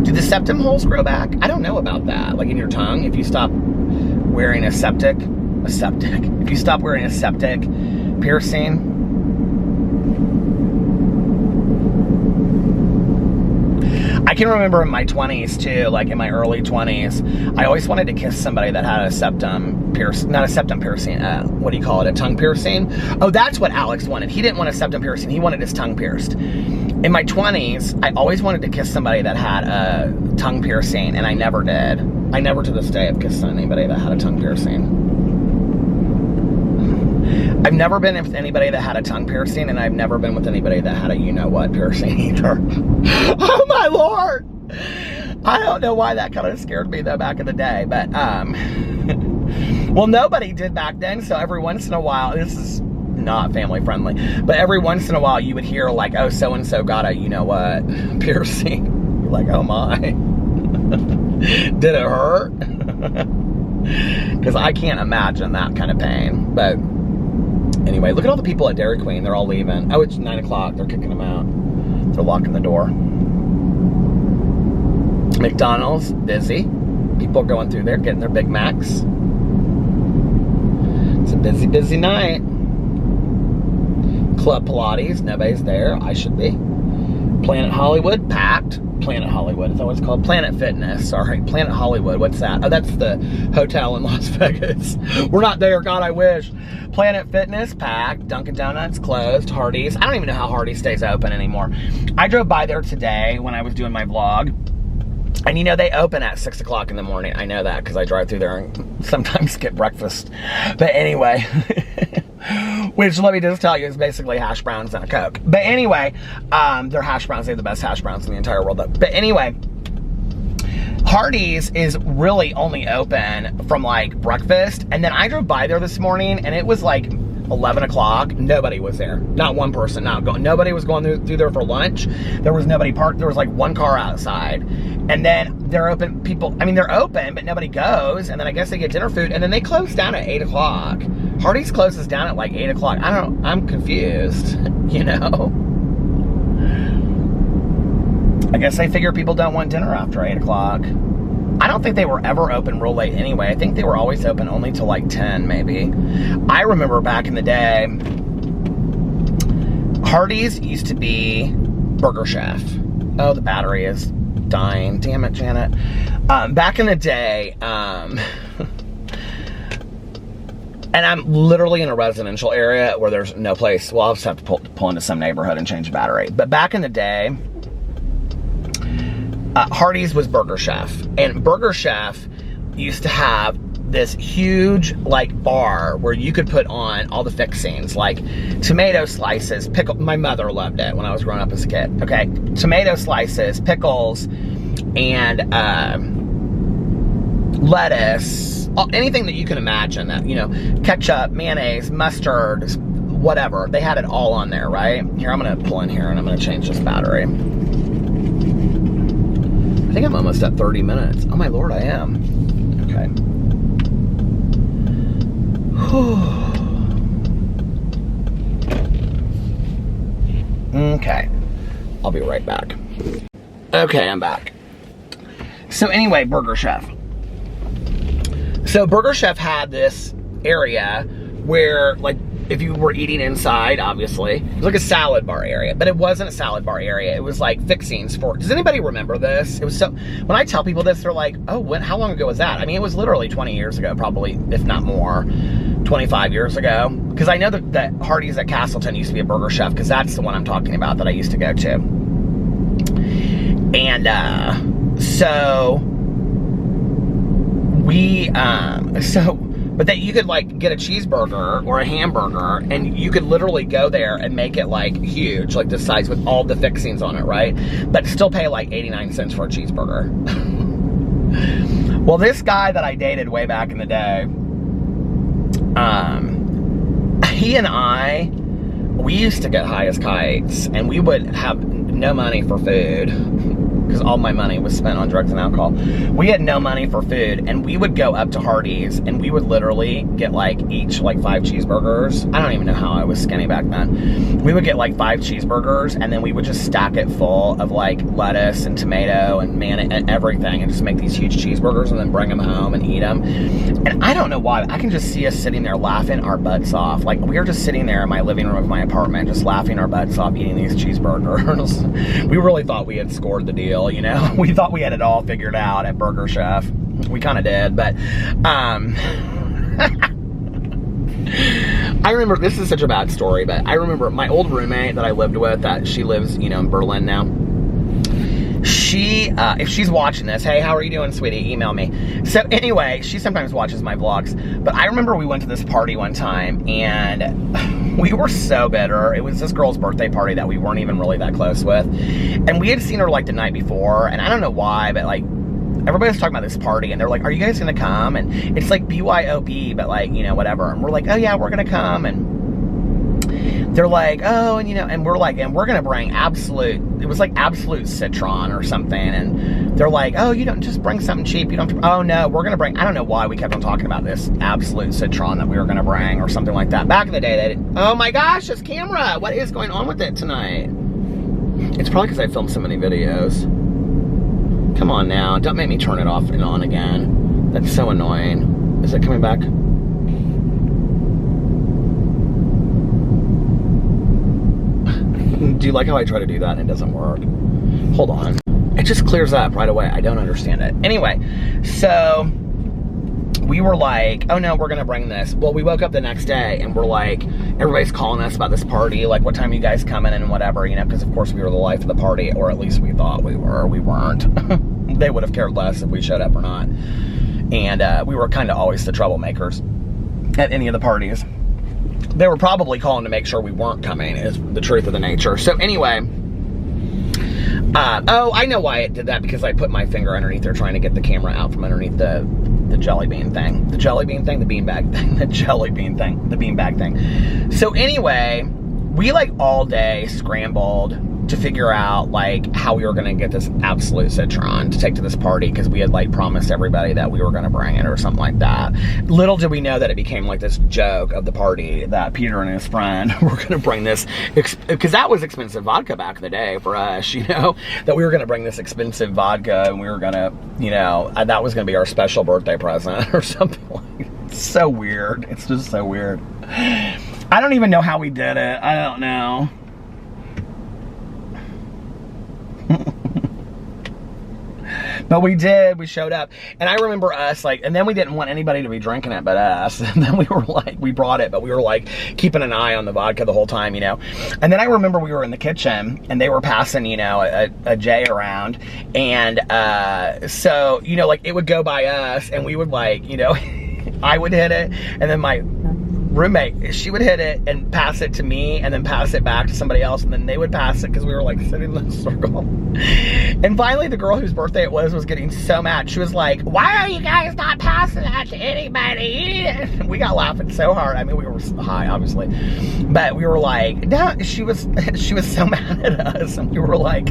Do the septum holes grow back? I don't know about that. Like in your tongue, if you stop wearing a septic piercing. I can remember in my 20s too, like in my early 20s, I always wanted to kiss somebody that had a septum piercing, not a septum piercing, what do you call it, a tongue piercing? Oh, that's what Alex wanted. He didn't want a septum piercing, he wanted his tongue pierced. In my 20s, I always wanted to kiss somebody that had a tongue piercing, and I never did. I never to this day have kissed anybody that had a tongue piercing. I've never been with anybody that had a tongue piercing, and I've never been with anybody that had a you-know-what piercing either. Oh my Lord! I don't know why that kind of scared me though back in the day, but well, nobody did back then, so every once in a while, this is not family friendly, but every once in a while you would hear like, oh, so-and-so got a, you know what, piercing. You're like, oh my. Did it hurt? Because I can't imagine that kind of pain. But anyway, look at all the people at Dairy Queen. They're all leaving. Oh, it's 9 o'clock. They're kicking them out. They're locking the door. McDonald's, busy. People are going through there, getting their Big Macs. It's a busy, busy night. Club Pilates, nobody's there. I should be. Planet Hollywood, packed. Planet Hollywood, is that what it's called? Planet Fitness, sorry. Planet Hollywood, what's that? Oh, that's the hotel in Las Vegas. We're not there, God, I wish. Planet Fitness, packed. Dunkin' Donuts, closed. Hardee's, I don't even know how Hardee's stays open anymore. I drove by there today when I was doing my vlog. And you know, they open at 6 o'clock in the morning. I know that because I drive through there and sometimes get breakfast. But anyway, which let me just tell you is basically hash browns and a Coke. But anyway, they're hash browns. They have the best hash browns in the entire world. But anyway, Hardee's is really only open from like breakfast. And then I drove by there this morning and it was like 11 o'clock, nobody was there. Not one person, nobody was going through there for lunch. There was nobody parked. There was like one car outside. And then they're open, they're open, but nobody goes. And then I guess they get dinner food and then they close down at 8 o'clock. Hardee's closes down at like 8 o'clock. I'm confused, you know? I guess they figure people don't want dinner after 8 o'clock. I don't think they were ever open real late anyway. I think they were always open only till like 10 maybe. I remember back in the day, Hardee's used to be Burger Chef. Oh, the battery is dying. Damn it, Janet. Back in the day, and I'm literally in a residential area where there's no place. Well, I'll just have to pull into some neighborhood and change the battery. But back in the day, Hardee's was Burger Chef, and Burger Chef used to have this huge like bar where you could put on all the fixings like tomato slices, pickle. My mother loved it when I was growing up as a kid. Okay, tomato slices, pickles, and lettuce, anything that you can imagine. That, you know, ketchup, mayonnaise, mustard, whatever. They had it all on there, right? Here, I'm gonna pull in here and I'm gonna change this battery. I think I'm almost at 30 minutes. Oh my Lord, I am. Okay. Okay. I'll be right back. Okay, I'm back. So anyway, Burger Chef. So Burger Chef had this area where, like, if you were eating inside, obviously, it was like a salad bar area, but it wasn't a salad bar area. It was like fixings for, does anybody remember this? It was so, when I tell people this, they're like, oh, how long ago was that? I mean, it was literally 20 years ago, probably, if not more, 25 years ago. Because I know that Hardee's at Castleton used to be a Burger Chef, because that's the one I'm talking about that I used to go to. And, but that you could like get a cheeseburger or a hamburger and you could literally go there and make it like huge, like this size with all the fixings on it, right? But still pay like 89 cents for a cheeseburger. Well, this guy that I dated way back in the day, he and I, we used to get high as kites and we would have no money for food. Because all my money was spent on drugs and alcohol. We had no money for food, and we would go up to Hardee's, and we would literally get like each like 5 cheeseburgers. I don't even know how I was skinny back then. We would get like 5 cheeseburgers, and then we would just stack it full of like lettuce and tomato and mayonnaise and everything, and just make these huge cheeseburgers, and then bring them home and eat them. And I don't know why, I can just see us sitting there laughing our butts off. Like, we were just sitting there in my living room of my apartment, just laughing our butts off eating these cheeseburgers. We really thought we had scored the deal. You know, we thought we had it all figured out at Burger Chef. We kind of did, but I remember, this is such a bad story, but I remember my old roommate that I lived with, that she lives, you know, in Berlin now. She, if she's watching this, hey, how are you doing, sweetie? Email me. So anyway, she sometimes watches my vlogs, but I remember we went to this party one time, and we were so bitter. It was this girl's birthday party that we weren't even really that close with. And we had seen her like the night before, and I don't know why, but like, everybody was talking about this party, and they're like, are you guys gonna come? And it's like BYOB, but like, you know, whatever. And we're like, oh yeah, we're gonna come. And they're like, oh, and you know, and we're like, and we're gonna bring absolute, it was like absolute citron or something. And they're like, oh, you don't just bring something cheap. You don't, oh no, we're gonna bring, I don't know why we kept on talking about this absolute citron that we were gonna bring or something like that. Back in the day, they didn't, oh my gosh, this camera, what is going on with it tonight? It's probably because I filmed so many videos. Come on now, don't make me turn it off and on again. That's so annoying. Is it coming back? Do you like how I try to do that and it doesn't work? Hold on. It just clears up right away. I don't understand it. Anyway, so we were like, oh no, we're gonna bring this. Well, we woke up the next day and we're like, everybody's calling us about this party, like what time are you guys coming and whatever, you know, because of course we were the life of the party, or at least we thought we were. We weren't. They would have cared less if we showed up or not. And we were kind of always the troublemakers at any of the parties. They were probably calling to make sure we weren't coming, is the truth of the nature. So anyway, oh, I know why it did that, because I put my finger underneath there trying to get the camera out from underneath the jelly bean thing. The jelly bean thing? The beanbag thing. The jelly bean thing. The beanbag thing. So anyway, we like all day scrambled to figure out like how we were gonna get this absolute citron to take to this party, because we had like promised everybody that we were gonna bring it or something like that. Little did we know that it became like this joke of the party that Peter and his friend were gonna bring this, because that was expensive vodka back in the day for us, you know, that we were gonna bring this expensive vodka and we were gonna, you know, that was gonna be our special birthday present or something like that. It's so weird. It's just so weird. I don't even know how we did it. I don't know. But we did, we showed up. And I remember us like, and then we didn't want anybody to be drinking it but us. And then we were like, we brought it, but we were like keeping an eye on the vodka the whole time, you know. And then I remember we were in the kitchen and they were passing, you know, a J around. And so, you know, like it would go by us and we would like, you know, I would hit it and then my roommate, she would hit it and pass it to me and then pass it back to somebody else, and then they would pass it because we were like sitting in a circle. And finally the girl whose birthday it was getting so mad. She was like, why are you guys not passing that to anybody? And we got laughing so hard. I mean, we were high obviously, but we were like, no, she was so mad at us. And we were like,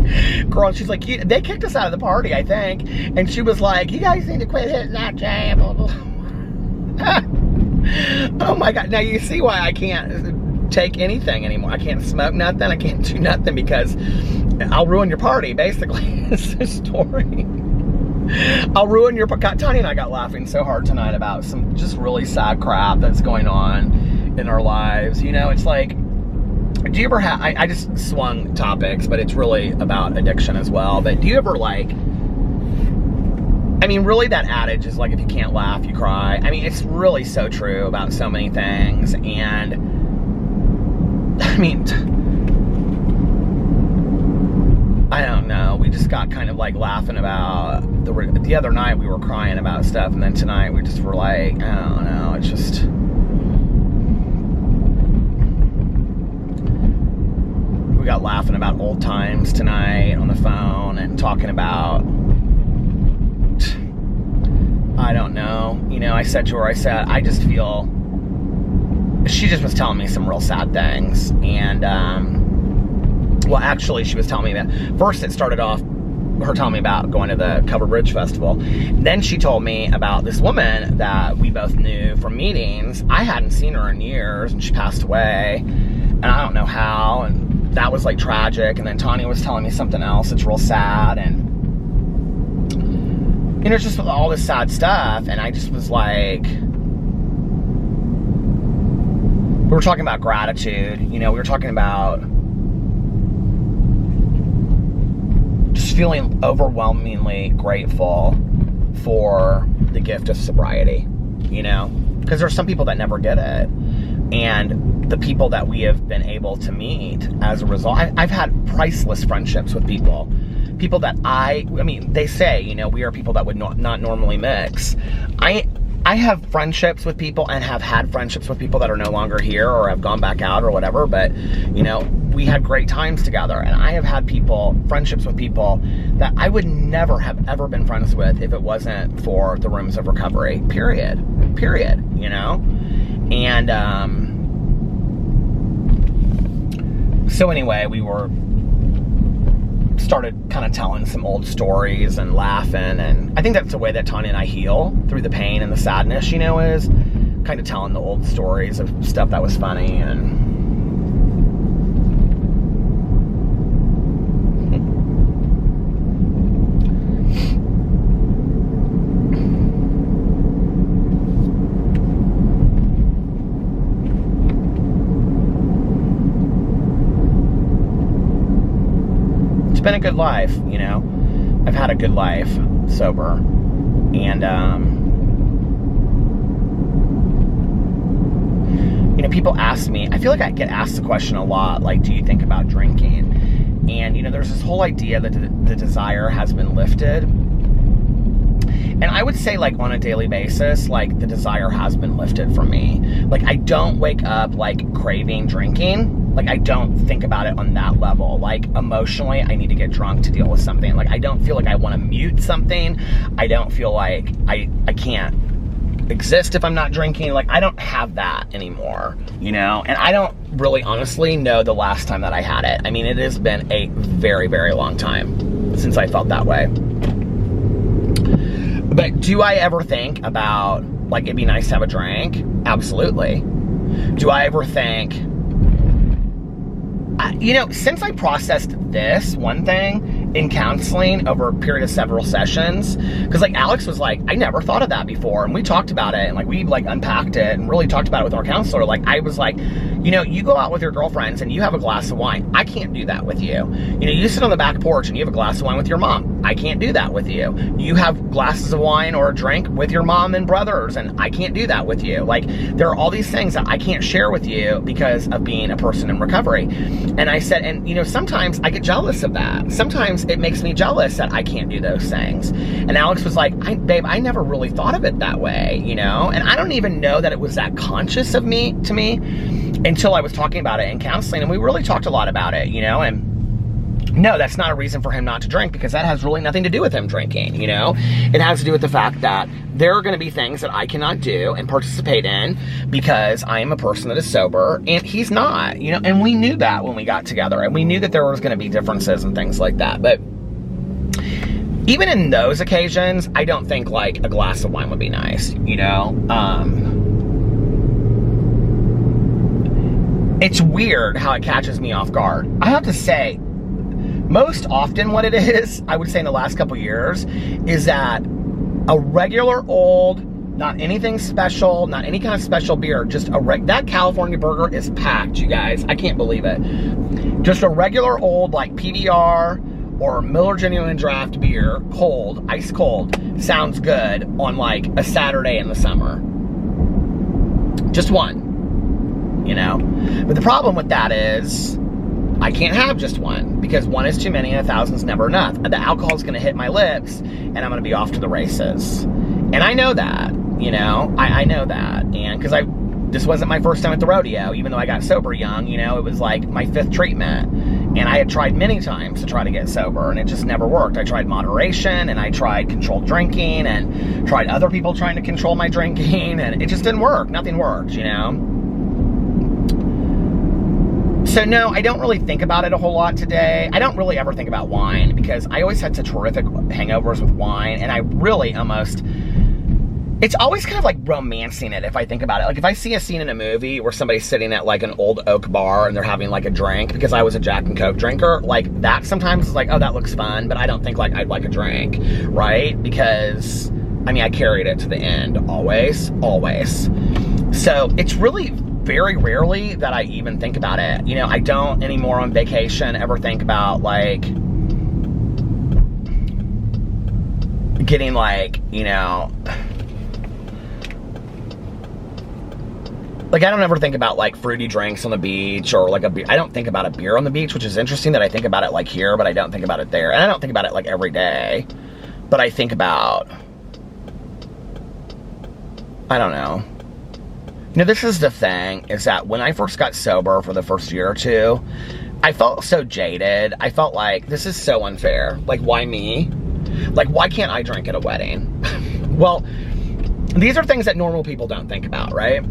girl, she's like, they kicked us out of the party, I think. And she was like, you guys need to quit hitting that jam. Oh my God, now you see why I can't take anything anymore. I can't smoke nothing, I can't do nothing, because I'll ruin your party, basically. It's the story. I'll ruin your party. Tony and I got laughing so hard tonight about some just really sad crap that's going on in our lives. You know, it's like, do you ever have, I just swung topics, but it's really about addiction as well, but do you ever like, I mean, really that adage is like, if you can't laugh, you cry. I mean, it's really so true about so many things. And I mean, I don't know. We just got kind of like laughing about, the other night we were crying about stuff. And then tonight we just were like, I don't know. It's just, we got laughing about old times tonight on the phone and talking about, I don't know, you know, I said to her, I said, I just feel, she just was telling me some real sad things. And, well, actually, she was telling me that, first it started off, her telling me about going to the Cover Bridge Festival. Then she told me about this woman that we both knew from meetings. I hadn't seen her in years, and she passed away, and I don't know how, and that was like tragic. And then Tanya was telling me something else that's real sad, and you know, just all this sad stuff, and I just was like, we were talking about gratitude, you know, we were talking about just feeling overwhelmingly grateful for the gift of sobriety, you know, because there's some people that never get it, and the people that we have been able to meet as a result, I've had priceless friendships with people that I mean, they say, you know, we are people that would not normally mix. I have friendships with people and have had friendships with people that are no longer here or have gone back out or whatever, but, you know, we had great times together. And I have had friendships with people that I would never have ever been friends with if it wasn't for the rooms of recovery, period, you know? And, so anyway, we started kind of telling some old stories and laughing, and I think that's the way that Tanya and I heal through the pain and the sadness, you know, is kind of telling the old stories of stuff that was funny. And it's been a good life, you know. I've had a good life sober, and you know, people ask me, I feel like I get asked the question a lot, like, do you think about drinking? And, you know, there's this whole idea that the desire has been lifted. And I would say, like, on a daily basis, like, the desire has been lifted from me. Like, I don't wake up, like, craving drinking. Like, I don't think about it on that level. Like, emotionally, I need to get drunk to deal with something. Like, I don't feel like I want to mute something. I don't feel like I can't exist if I'm not drinking. Like, I don't have that anymore, you know? And I don't really honestly know the last time that I had it. I mean, it has been a very, very long time since I felt that way. But do I ever think about, like, it'd be nice to have a drink? Absolutely. Do I ever think, you know, since I processed this one thing in counseling over a period of several sessions, because, like, Alex was like, I never thought of that before, and we talked about it, and, like, we, like, unpacked it and really talked about it with our counselor. Like, I was like, you know, you go out with your girlfriends and you have a glass of wine. I can't do that with you. You know, you sit on the back porch and you have a glass of wine with your mom. I can't do that with you. You have glasses of wine or a drink with your mom and brothers, and I can't do that with you. Like, there are all these things that I can't share with you because of being a person in recovery. And I said, and, you know, sometimes I get jealous of that. Sometimes it makes me jealous that I can't do those things. And Alex was like, babe, I never really thought of it that way, you know? And I don't even know that it was that conscious of me, to me, until I was talking about it in counseling. And we really talked a lot about it, you know? And no, that's not a reason for him not to drink, because that has really nothing to do with him drinking, you know? It has to do with the fact that there are going to be things that I cannot do and participate in because I am a person that is sober and he's not, you know? And we knew that when we got together, and we knew that there was going to be differences and things like that. But even in those occasions, I don't think, like, a glass of wine would be nice, you know? It's weird how it catches me off guard. I have to say, most often what it is, I would say in the last couple years, is that a regular old, not anything special, not any kind of special beer, just that California burger is packed, you guys. I can't believe it. Just a regular old, like, PBR or Miller Genuine Draft beer, cold, ice cold, sounds good on, like, a Saturday in the summer. Just one, you know? But the problem with that is, I can't have just one, because one is too many and 1,000's never enough. The alcohol's gonna hit my lips and I'm gonna be off to the races. And I know that, you know, I know that. And because this wasn't my first time at the rodeo, even though I got sober young, you know, it was like my 5th treatment. And I had tried many times to try to get sober, and it just never worked. I tried moderation, and I tried controlled drinking, and tried other people trying to control my drinking, and it just didn't work. Nothing worked, you know? So no, I don't really think about it a whole lot today. I don't really ever think about wine, because I always had such terrific hangovers with wine, and I really almost, it's always kind of like romancing it if I think about it. Like, if I see a scene in a movie where somebody's sitting at, like, an old oak bar and they're having, like, a drink, because I was a Jack and Coke drinker, like, that sometimes is like, oh, that looks fun, but I don't think, like, I'd like a drink, right? Because, I mean, I carried it to the end, always. So it's really very rarely that I even think about it. You know, I don't anymore on vacation ever think about, like, getting, like, you know, like, I don't ever think about, like, fruity drinks on the beach, or, like, I don't think about a beer on the beach, which is interesting that I think about it, like, here, but I don't think about it there. And I don't think about it, like, every day, but I think about I don't know. You know, this is the thing, is that when I first got sober for the first year or two, I felt so jaded. I felt like, this is so unfair. Like, why me? Like, why can't I drink at a wedding? Well, these are things that normal people don't think about, right?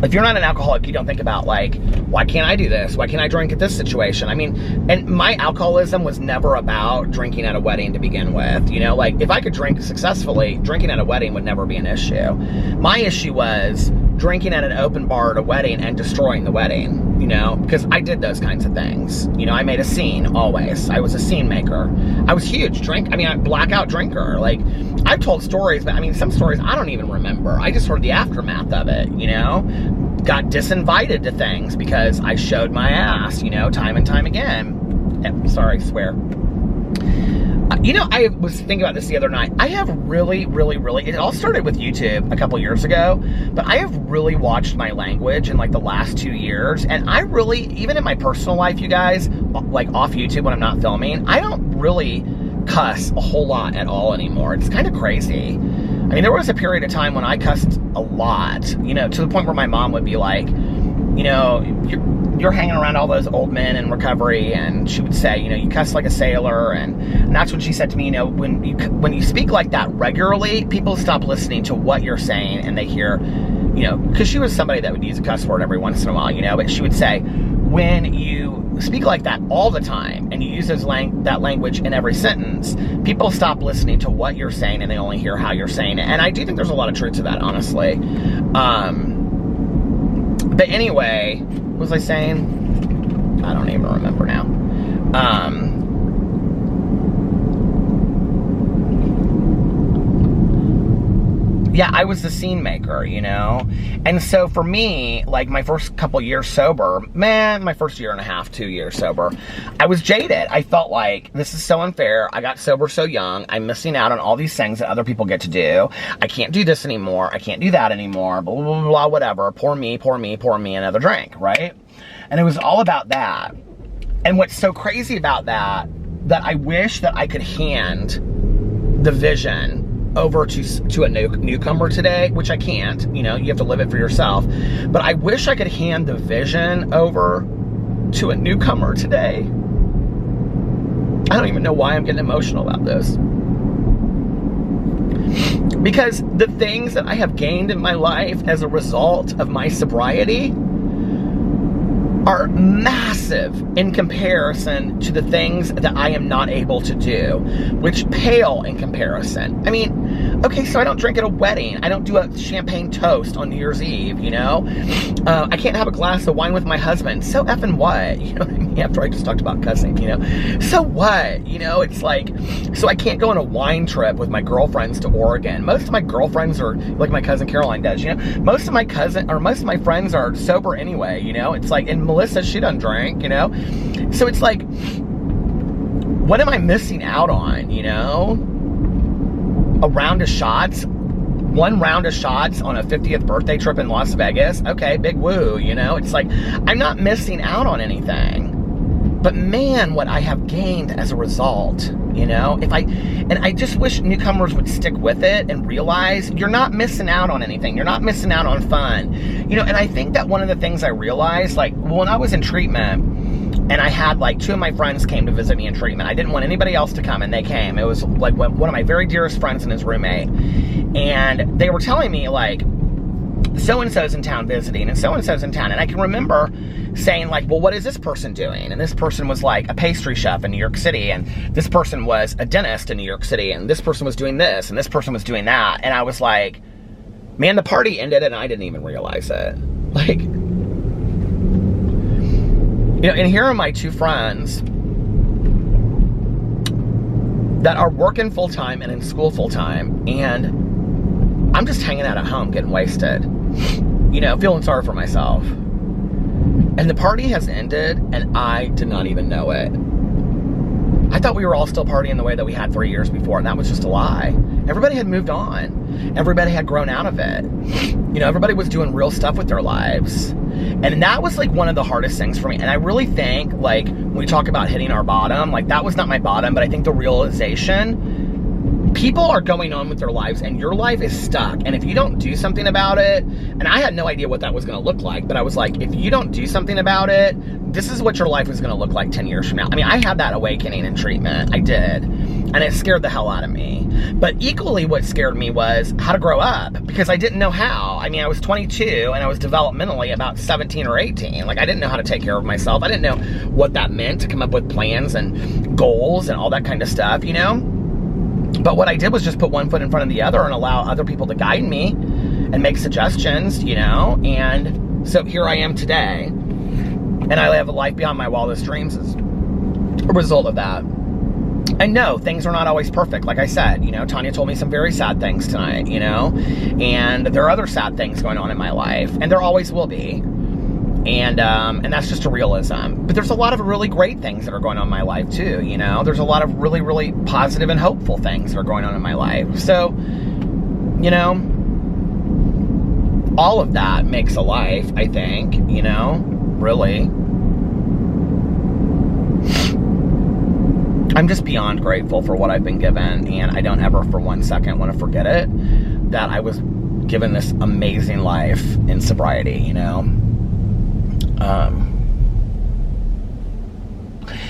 If you're not an alcoholic, you don't think about, like, why can't I do this? Why can't I drink at this situation? I mean, and my alcoholism was never about drinking at a wedding to begin with. You know, like, if I could drink successfully, drinking at a wedding would never be an issue. My issue was drinking at an open bar at a wedding and destroying the wedding, you know, because I did those kinds of things. You know, I made a scene always. I was a scene maker. I was huge. I'm blackout drinker. Like, I've told stories, but I mean, some stories I don't even remember. I just heard the aftermath of it, you know? Got disinvited to things because I showed my ass, you know, time and time again. Sorry, swear. You know, I was thinking about this the other night. I have really, it all started with YouTube a couple years ago, but I have really watched my language in like the last 2 years. And I really, even in my personal life, you guys, like off YouTube when I'm not filming, I don't really cuss a whole lot at all anymore. It's kind of crazy. I mean, there was a period of time when I cussed a lot, you know, to the point where my mom would be like, you know, you're hanging around all those old men in recovery, and she would say, you know, you cuss like a sailor, and that's what she said to me, you know, when you speak like that regularly, people stop listening to what you're saying, and they hear, you know, because she was somebody that would use a cuss word every once in a while, you know, but she would say, when you speak like that all the time, and you use that language in every sentence, people stop listening to what you're saying, and they only hear how you're saying it, and I do think there's a lot of truth to that, honestly. But anyway, what was I saying? I don't even remember now. Yeah, I was the scene maker, you know? And so for me, like my first couple years sober, my first year and a half, 2 years sober, I was jaded. I felt like, this is so unfair. I got sober so young. I'm missing out on all these things that other people get to do. I can't do this anymore. I can't do that anymore. Blah, blah, blah, blah, whatever. Pour me another drink, right? And it was all about that. And what's so crazy about that I wish that I could hand the vision over to a newcomer today, which I can't, you know, you have to live it for yourself. But I wish I could hand the vision over to a newcomer today. I don't even know why I'm getting emotional about this. Because the things that I have gained in my life as a result of my sobriety are massive in comparison to the things that I am not able to do, which pale in comparison. I mean, okay, so I don't drink at a wedding. I don't do a champagne toast on New Year's Eve, you know? I can't have a glass of wine with my husband. So effing what? You know what I mean? After I just talked about cussing, you know? So what? You know, it's like, so I can't go on a wine trip with my girlfriends to Oregon. Most of my girlfriends are, like my cousin Caroline does, you know? Most of my friends are sober anyway, you know? It's like, and Melissa, she doesn't drink, you know? So it's like, what am I missing out on, you know? A round of shots? One round of shots on a 50th birthday trip in Las Vegas? Okay, big woo, you know? It's like, I'm not missing out on anything. But man, what I have gained as a result, you know? And I just wish newcomers would stick with it and realize you're not missing out on anything. You're not missing out on fun. You know, and I think that one of the things I realized, like, when I was in treatment, and I had, like, 2 of my friends came to visit me in treatment. I didn't want anybody else to come, and they came. It was, like, one of my very dearest friends and his roommate. And they were telling me, like, so-and-so's in town visiting, and so-and-so's in town. And I can remember saying, like, well, what is this person doing? And this person was, like, a pastry chef in New York City, and this person was a dentist in New York City, and this person was doing this, and this person was doing that. And I was like, man, the party ended, and I didn't even realize it. Like, you know, and here are my 2 friends that are working full-time and in school full-time, and I'm just hanging out at home getting wasted, you know, feeling sorry for myself. And the party has ended, and I did not even know it. I thought we were all still partying the way that we had 3 years before, and that was just a lie. Everybody had moved on. Everybody had grown out of it. You know, everybody was doing real stuff with their lives. And that was, like, one of the hardest things for me. And I really think, like, when we talk about hitting our bottom, like, that was not my bottom, but I think the realization people are going on with their lives and your life is stuck. And if you don't do something about it, and I had no idea what that was going to look like, but I was like, if you don't do something about it, this is what your life is going to look like 10 years from now. I mean, I had that awakening in treatment. I did. And it scared the hell out of me. But equally what scared me was how to grow up, because I didn't know how. I mean, I was 22 and I was developmentally about 17 or 18. Like, I didn't know how to take care of myself. I didn't know what that meant to come up with plans and goals and all that kind of stuff, you know? But what I did was just put one foot in front of the other and allow other people to guide me and make suggestions, you know? And so here I am today. And I live a life beyond my wildest dreams as a result of that. And no, things are not always perfect. Like I said, you know, Tanya told me some very sad things tonight, you know? And there are other sad things going on in my life. And there always will be. And that's just a realism. But there's a lot of really great things that are going on in my life too, you know? There's a lot of really, really positive and hopeful things that are going on in my life. So, you know, all of that makes a life, I think, you know, really. I'm just beyond grateful for what I've been given, and I don't ever for 1 second want to forget it, that I was given this amazing life in sobriety, you know?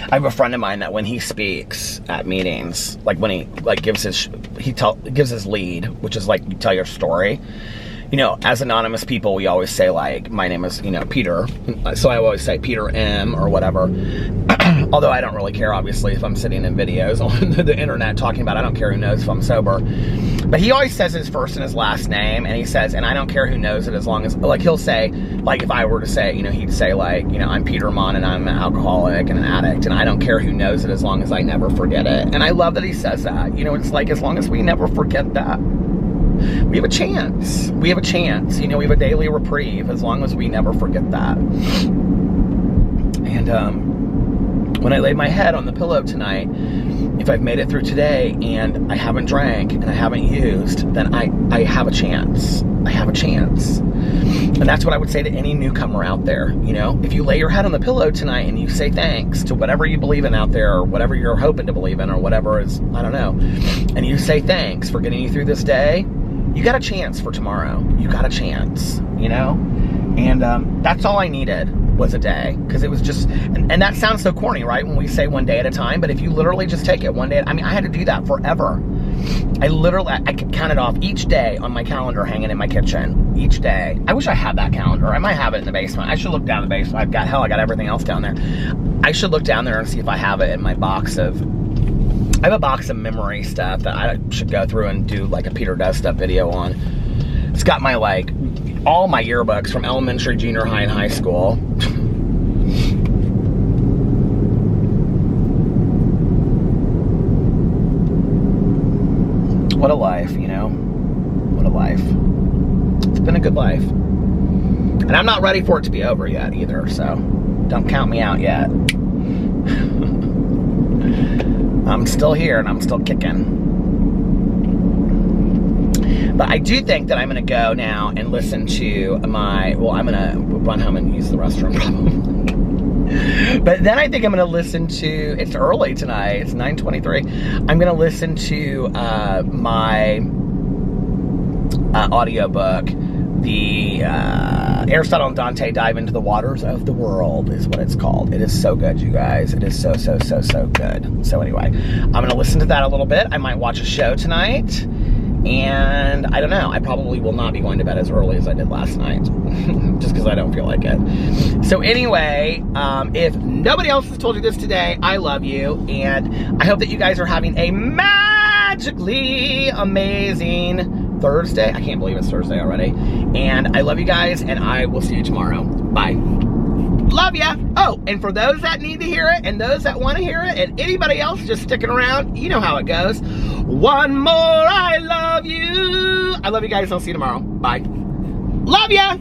I have a friend of mine that when he speaks at meetings, like when he like gives his lead, which is like you tell your story. You know, as anonymous people, we always say like, my name is, you know, Peter. So I always say Peter M or whatever. Although I don't really care, obviously, if I'm sitting in videos on the internet talking about it. I don't care who knows if I'm sober. But he always says his first and his last name, and he says, and I don't care who knows it as long as, like, he'll say, like, if I were to say, you know, he'd say, like, you know, I'm Peter Monn, and I'm an alcoholic and an addict, and I don't care who knows it as long as I never forget it. And I love that he says that. You know, it's like, as long as we never forget that, we have a chance. We have a chance. You know, we have a daily reprieve as long as we never forget that. And, when I laid my head on the pillow tonight, if I've made it through today and I haven't drank and I haven't used, then I have a chance. I have a chance. And that's what I would say to any newcomer out there, you know? If you lay your head on the pillow tonight and you say thanks to whatever you believe in out there, or whatever you're hoping to believe in, or whatever is, I don't know, and you say thanks for getting you through this day, you got a chance for tomorrow. You got a chance, you know? And that's all I needed was a day, because it was just, and that sounds so corny, right, when we say one day at a time, but if you literally just take it one day, I mean, I had to do that forever. I could count it off each day on my calendar hanging in my kitchen, each day. I wish I had that calendar. I might have it in the basement. I should look down the basement. I got everything else down there. I should look down there and see if I have it in my box of, I have a box of memory stuff that I should go through and do like a Peter Does Stuff video on. It's got my, like, all my yearbooks from elementary, junior high, and high school. What a life, you know? What a life. It's been a good life. And I'm not ready for it to be over yet either, so don't count me out yet. I'm still here and I'm still kicking. But I do think that I'm going to go now and listen to I'm going to run home and use the restroom probably. But then I think I'm going to listen to, it's early tonight, it's 9:23. I'm going to listen to my audiobook, the Aristotle and Dante Dive into the Waters of the World is what it's called. It is so good, you guys. It is so good. So anyway, I'm going to listen to that a little bit. I might watch a show tonight. And I don't know, I probably will not be going to bed as early as I did last night, just because I don't feel like it. So anyway, if nobody else has told you this today, I love you, and I hope that you guys are having a magically amazing Thursday. I can't believe it's Thursday already. And I love you guys, and I will see you tomorrow. Bye. Love ya. Oh, and for those that need to hear it, and those that want to hear it, and anybody else just sticking around, you know how it goes. One more, I love you. I love you guys. I'll see you tomorrow. Bye. Love ya.